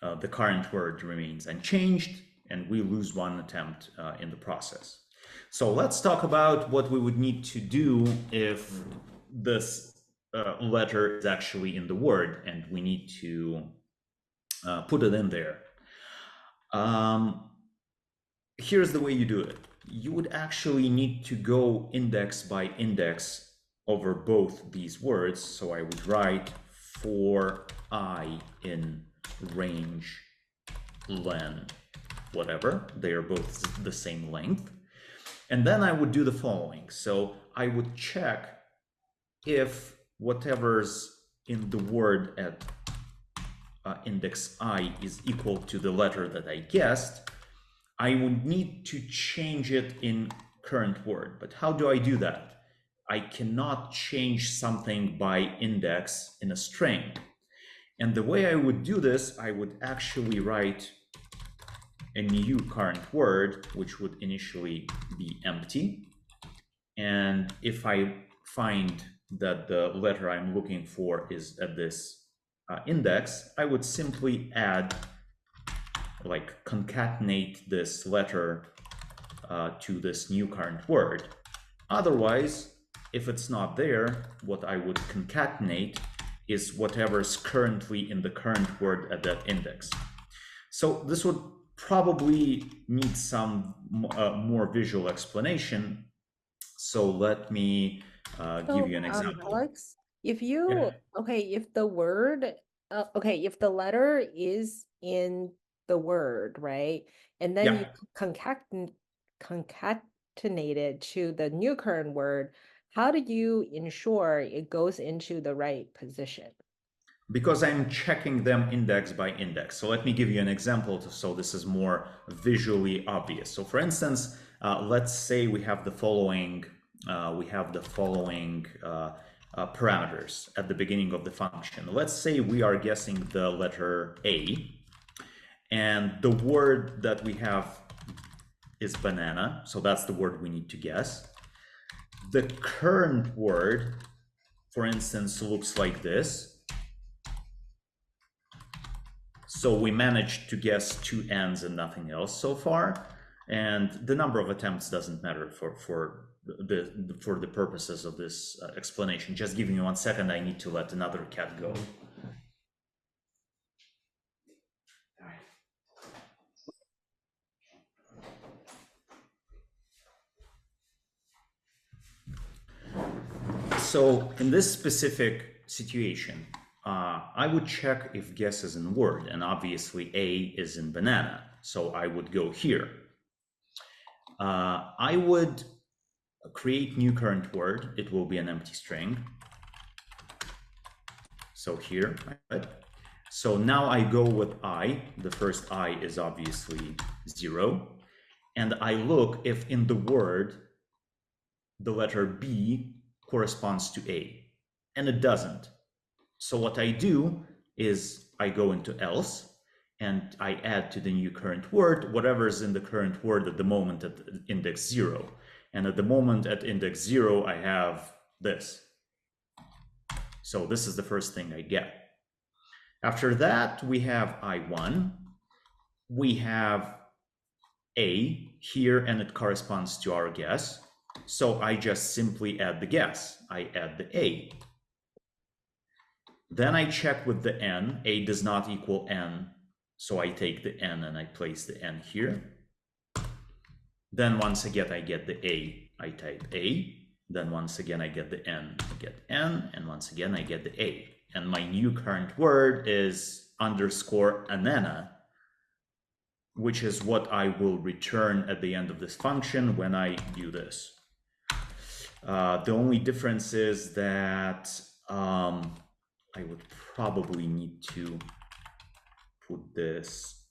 The current word remains unchanged, and we lose one attempt in the process. So let's talk about what we would need to do if this letter is actually in the word and we need to put it in there. Here's the way you do it. You would actually need to go index by index over both these words. So I would write for I in range len whatever, they are both the same length. And then I would do the following. So I would check if whatever's in the word at index I is equal to the letter that I guessed. I would need to change it in current word. But how do I do that? I cannot change something by index in a string. And the way I would do this, I would actually write a new current word, which would initially be empty. And if I find that the letter I'm looking for is at this index, I would simply add, like concatenate this letter to this new current word. Otherwise, if it's not there, what I would concatenate is whatever's currently in the current word at that index. So this would probably need some more visual explanation. So let me give you an example. Alex, if you, Yeah. okay, if the word, if the letter is in the word, right? And then you concatenate it to the new current word, how do you ensure it goes into the right position? Because I'm checking them index by index. So let me give you an example so this is more visually obvious. So for instance, let's say we have the following parameters at the beginning of the function. Let's say we are guessing the letter A, and the word that we have is banana. So that's the word we need to guess. The current word, for instance, looks like this. So we managed to guess two N's and nothing else so far. And the number of attempts doesn't matter for for the purposes of this explanation. Just give me 1 second. I need to let another cat go. So in this specific situation, I would check if guess is in word, and obviously A is in banana. So I would go here. I would create new current word. It will be an empty string. So here, right? So now I go with I. The first I is obviously 0. And I look if in the word, the letter B corresponds to A, and it doesn't. So what I do is I go into else, and I add to the new current word whatever is in the current word at the moment at index 0. And at the moment at index 0, I have this. So this is the first thing I get. After that, we have I1. We have A here, and it corresponds to our guess. So I just simply add the guess. I add the A. Then I check with the N. A does not equal N. So I take the N and I place the N here. Then once again, I get the A. I type A. Then once again, I get the N. I get N. And once again, I get the A. And my new current word is underscore anana, which is what I will return at the end of this function when I do this. The only difference is that I would probably need to put this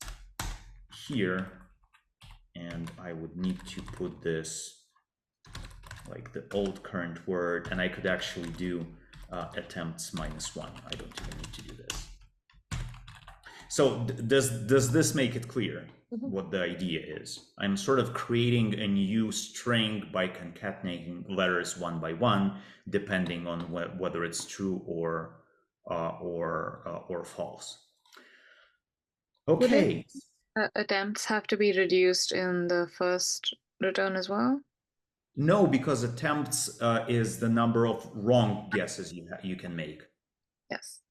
here, and I would need to put this like the old current word, and I could actually do attempts -1. I don't even need to do this. So does this make it clear what the idea is? I'm sort of creating a new string by concatenating letters one by one, depending on whether it's true or false. Okay. Attempts have to be reduced in the first return as well? No, because attempts is the number of wrong guesses you can make. Yes.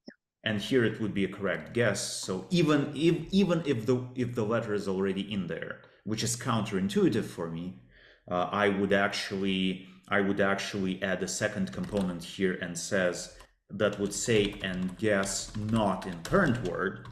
And here it would be a correct guess. So even if the letter is already in there, which is counterintuitive for me, I would actually add a second component here and says that would say and guess not in current word.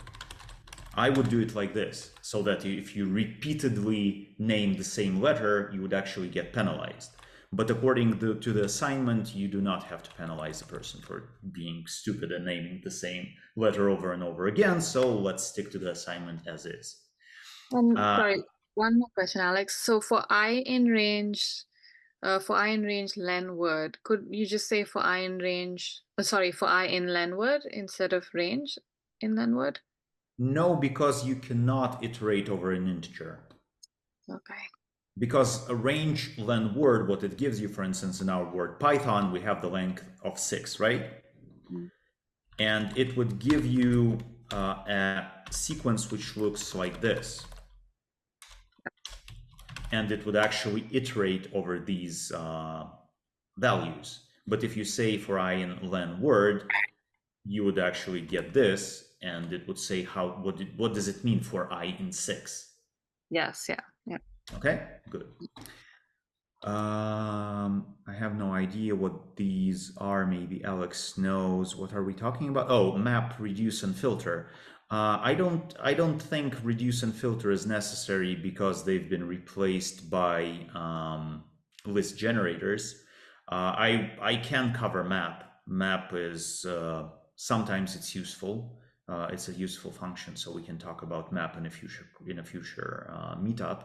I would do it like this, so that if you repeatedly name the same letter, you would actually get penalized. But according to the assignment, you do not have to penalize the person for being stupid and naming the same letter over and over again. So let's stick to the assignment as is. Sorry, one more question, Alex. So for I in range len word, could you just say for I in range, for I in len word instead of range in len word? No, because you cannot iterate over an integer. Okay. Because a range len word, what it gives you, for instance, in our word Python, we have the length of 6, right? And it would give you a sequence which looks like this. And it would actually iterate over these values. But if you say for I in len word, you would actually get this, and it would say what does it mean for I in 6? Yes, yeah. Okay, good. I have no idea what these are. Maybe Alex knows. What are we talking about? Oh, map, reduce, and filter. I don't think reduce and filter is necessary because they've been replaced by list generators. I can cover map. Map is sometimes it's useful. It's a useful function, so we can talk about map in a future meetup.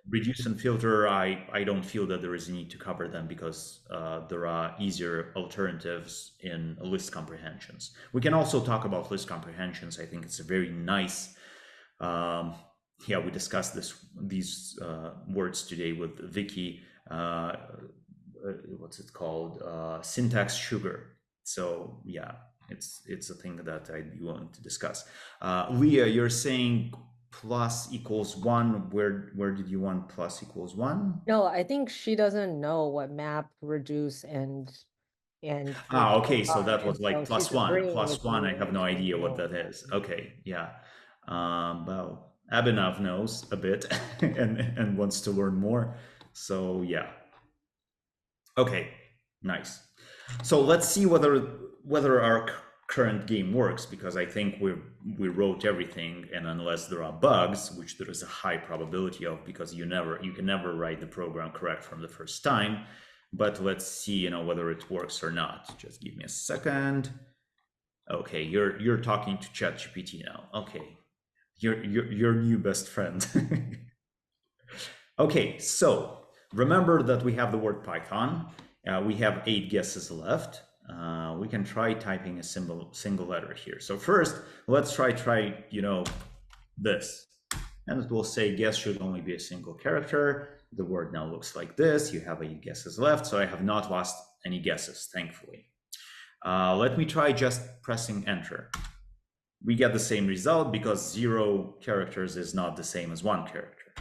Reduce and filter, I don't feel that there is a need to cover them because there are easier alternatives in list comprehensions. We can also talk about list comprehensions. I think it's a very nice, we discussed these words today with Vicky. What's it called? Syntax sugar. So yeah, it's a thing that I want to discuss. Leah, you're saying plus equals 1, where did you want plus equals 1? No, I think she doesn't know what map, reduce, and Ah, reduce okay, so are, that and was like so plus she's 1. agreeing Plus with 1, I me have no and idea what saying that is. Okay, yeah. Well, Abhinav knows a bit and wants to learn more. So yeah. Okay, nice. So let's see whether our current game works, because I think we wrote everything, and unless there are bugs, which there is a high probability of, because you can never write the program correct from the first time. But let's see, whether it works or not. Just give me a second. Okay, you're talking to ChatGPT now. Okay, your new best friend. Okay, so remember that we have the word Python. We have 8 guesses left. We can try typing a single letter here. So first, let's try this. And it will say guess should only be a single character. The word now looks like this. You have 8 guesses left, so I have not lost any guesses, thankfully. Let me try just pressing enter. We get the same result because 0 characters is not the same as 1 character.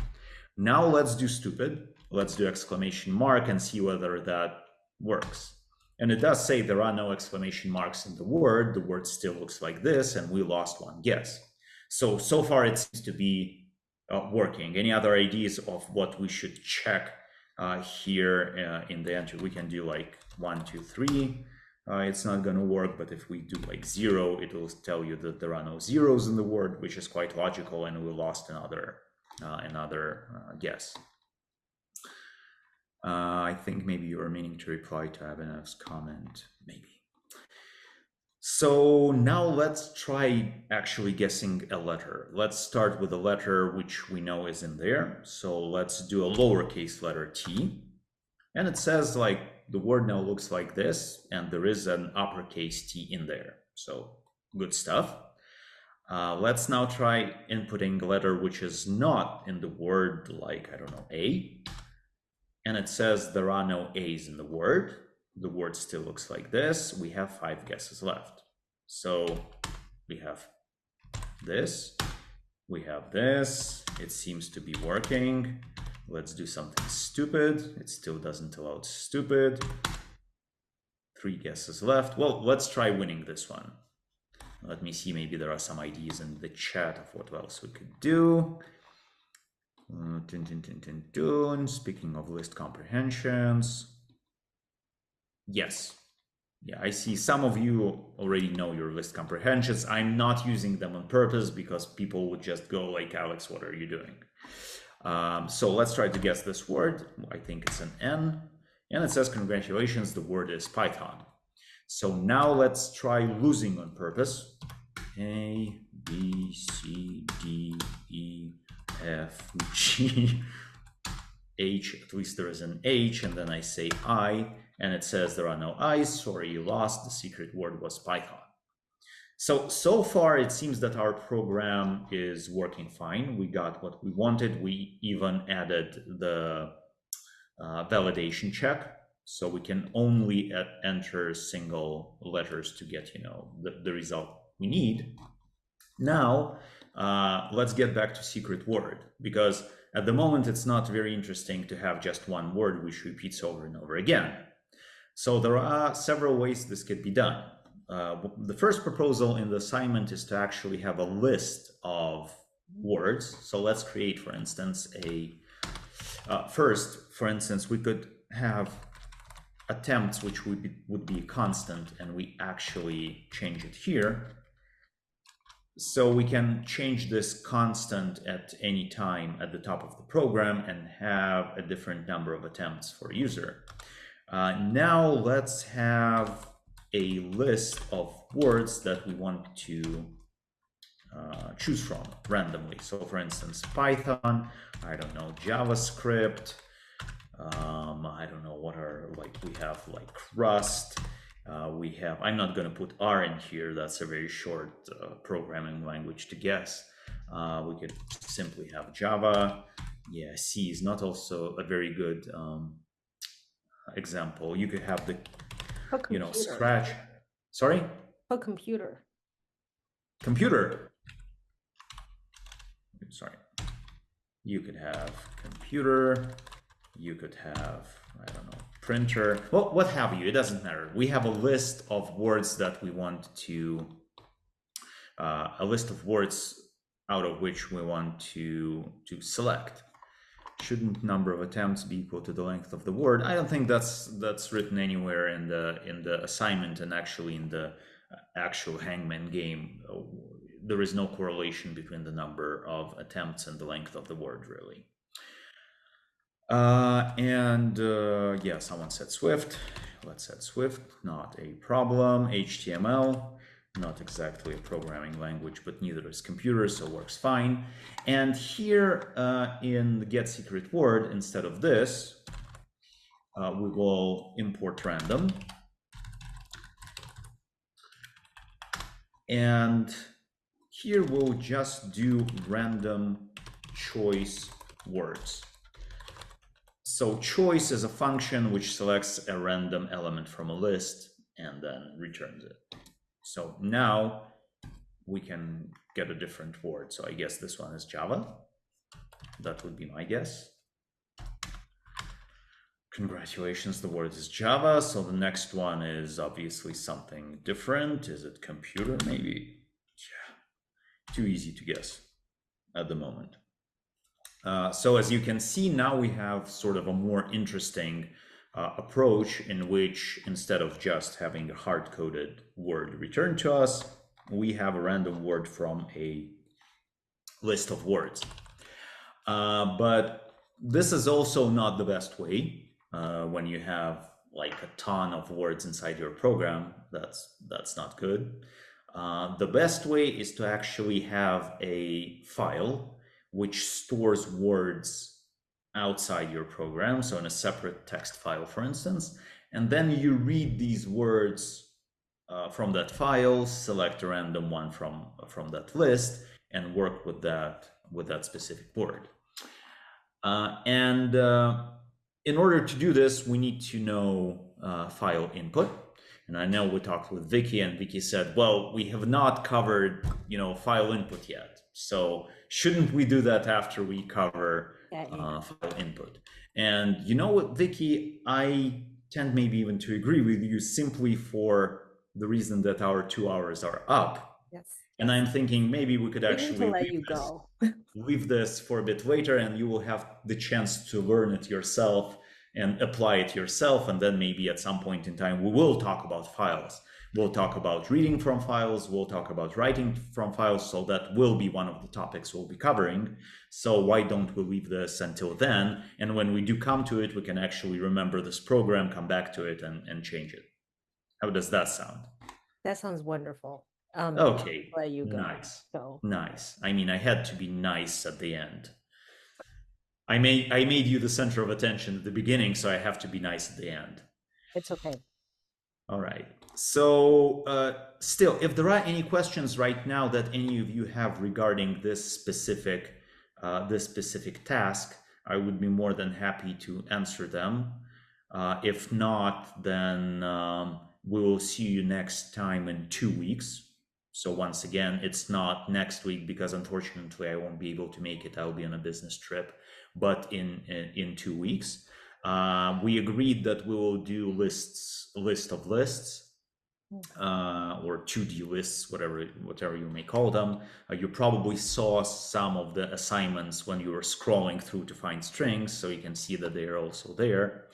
Now let's do stupid. Let's do exclamation mark and see whether that works. And it does say there are no exclamation marks in the word. The word still looks like this, and we lost 1 guess. So far it seems to be working. Any other ideas of what we should check here in the entry? We can do like 1, 2, 3. It's not going to work, but if we do like 0, it will tell you that there are no zeros in the word, which is quite logical, and we lost another guess. I think maybe you are meaning to reply to Abhinav's comment, maybe. So now let's try actually guessing a letter. Let's start with a letter which we know is in there. So let's do a lowercase letter T. And it says like the word now looks like this, and there is an uppercase T in there. So good stuff. Let's now try inputting a letter which is not in the word, like, I don't know, A. And it says there are no A's in the word. The word still looks like this. We have 5 guesses left. So we have this. We have this. It seems to be working. Let's do something stupid. It still doesn't allow stupid. 3 guesses left. Well, let's try winning this one. Let me see, maybe there are some ideas in the chat of what else we could do. Speaking of list comprehensions. Yes. Yeah, I see some of you already know your list comprehensions. I'm not using them on purpose because people would just go like, Alex, what are you doing? So let's try to guess this word. I think it's an N. And it says, congratulations, the word is Python. So now let's try losing on purpose. A, B, C, D, E, F, G, H, at least there is an H, and then I say I, and it says there are no I's. Sorry, you lost. The secret word was Python. So far, it seems that our program is working fine. We got what we wanted. We even added the validation check. So we can only enter single letters to get, the result we need. Now, let's get back to secret word, because at the moment, it's not very interesting to have just one word which repeats over and over again. So there are several ways this could be done. The first proposal in the assignment is to actually have a list of words. So let's create, for instance, first, for instance, we could have attempts which would be constant, and we actually change it here. So we can change this constant at any time at the top of the program and have a different number of attempts for a user. Now let's have a list of words that we want to choose from randomly. So for instance, Python, I don't know, JavaScript, I don't know what are, like, we have like Rust, we have, I'm not going to put R in here, that's a very short programming language to guess. We could simply have Java. Yeah, C is not also a very good example. You could have the, Scratch. Sorry? A computer. Computer. sorry, you could have computer, you could have, I don't know, printer, well, what have you, it doesn't matter. We have a list of words that we want to, a list of words out of which we want to select. Shouldn't number of attempts be equal to the length of the word? I don't think that's written anywhere in the assignment, and actually in the actual Hangman game, there is no correlation between the number of attempts and the length of the word, really. Yeah, someone said Swift. Let's set Swift, not a problem. HTML, not exactly a programming language, but neither is computer, so works fine. And here in the get secret word, instead of this, we will import random. And here we'll just do random choice words. So choice is a function which selects a random element from a list and then returns it. So now we can get a different word. So I guess this one is Java. That would be my guess. Congratulations, the word is Java. So the next one is obviously something different. Is it computer? Maybe. Yeah, too easy to guess at the moment. So as you can see, now we have sort of a more interesting approach in which, instead of just having a hard-coded word returned to us, we have a random word from a list of words. But this is also not the best way. When you have like a ton of words inside your program, that's not good. The best way is to actually have a file which stores words outside your program, so in a separate text file, for instance, and then you read these words from that file, select a random one from that list, and work with that specific word. In order to do this, we need to know file input. And I know we talked with Vicky, and Vicky said, well, we have not covered, file input yet. So shouldn't we do that after we cover file input? And you know what, Vicky, I tend maybe even to agree with you, simply for the reason that our 2 hours are up. Yes. And I'm thinking maybe we could We need actually to let you go. leave this for a bit later, and you will have the chance to learn it yourself and apply it yourself. And then maybe at some point in time, we will talk about files. We'll talk about reading from files. We'll talk about writing from files. So that will be one of the topics we'll be covering. So why don't we leave this until then? And when we do come to it, we can actually remember this program, come back to it, and change it. How does that sound? That sounds wonderful. Okay, Let you go. nice. So Nice. I mean, I had to be nice at the end. I made you the center of attention at the beginning, so I have to be nice at the end. it's okay. All right. So still, if there are any questions right now that any of you have regarding this specific task, I would be more than happy to answer them. If not, then we will see you next time in 2 weeks. So once again, it's not next week because unfortunately I won't be able to make it. I'll be on a business trip, but in 2 weeks. We agreed that we will do list of lists, or 2D lists, whatever you may call them. You probably saw some of the assignments when you were scrolling through to find strings, so you can see that they are also there.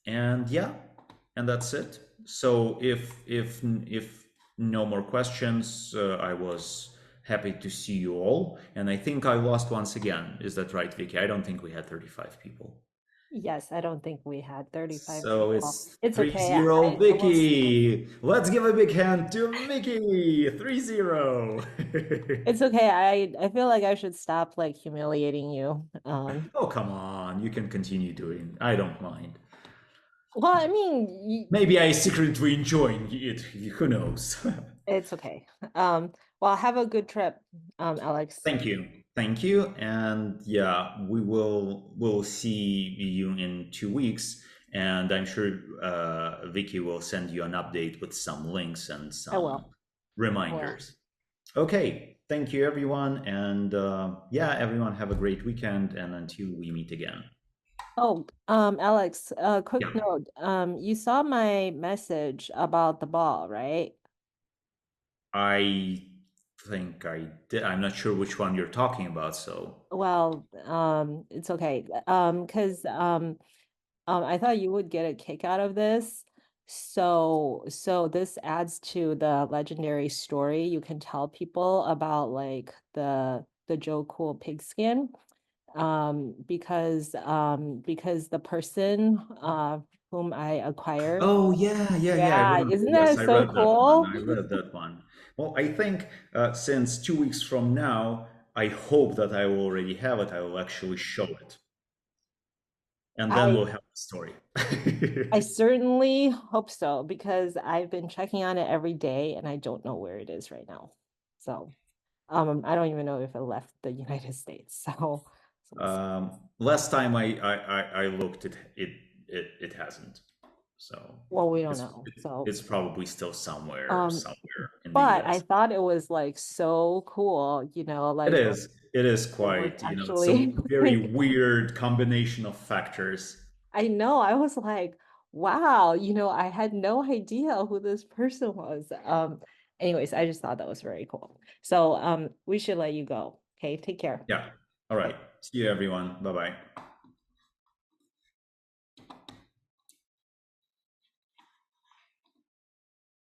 And yeah, and that's it. So if no more questions, I was happy to see you all. And I think I lost once again. Is that right, Vicky? I don't think we had 35 people. Yes, I don't think we had 35 So people. it's okay. 3-0 Vicky. Let's give a big hand to Vicky. 3-0. It's okay. I feel like I should stop like humiliating you. Oh, come on. You can continue doing. I don't mind. Well, I mean, Maybe I secretly enjoy it. Who knows? it's okay. Well, have a good trip, Alex. Thank you. Thank you. And yeah, we'll see you in 2 weeks. And I'm sure Vicky will send you an update with some links and some reminders. Okay, thank you everyone, and yeah, everyone have a great weekend, and until we meet again. Oh, Alex, quick Yeah. note. You saw my message about the ball, right? I think I did. I'm not sure which one you're talking about, so. Well, it's okay. Because I thought you would get a kick out of this. So this adds to the legendary story you can tell people about like the Joe Cool pigskin. Because the person whom I acquired. Oh yeah, I Yeah, remember. isn't Yes, that I so read that one. cool? I read that one. Well, I think since 2 weeks from now, I hope that I will already have it. I will actually show it, and then I we'll have the story. I certainly hope so because I've been checking on it every day and I don't know where it is right now. So, I don't even know if it left the United States. So we'll see. Last time I looked, it hasn't. So Well, we don't it's know. it's So, it's probably still somewhere um, somewhere in the but I US. thought it was like so cool, It like is. It is it was quite, it's a actually very like weird combination of factors. I know. I was like, wow, I had no idea who this person was. Anyways, I just thought that was very cool. So, we should let you go. Okay, take care. Yeah. All right. See you, everyone. Bye bye.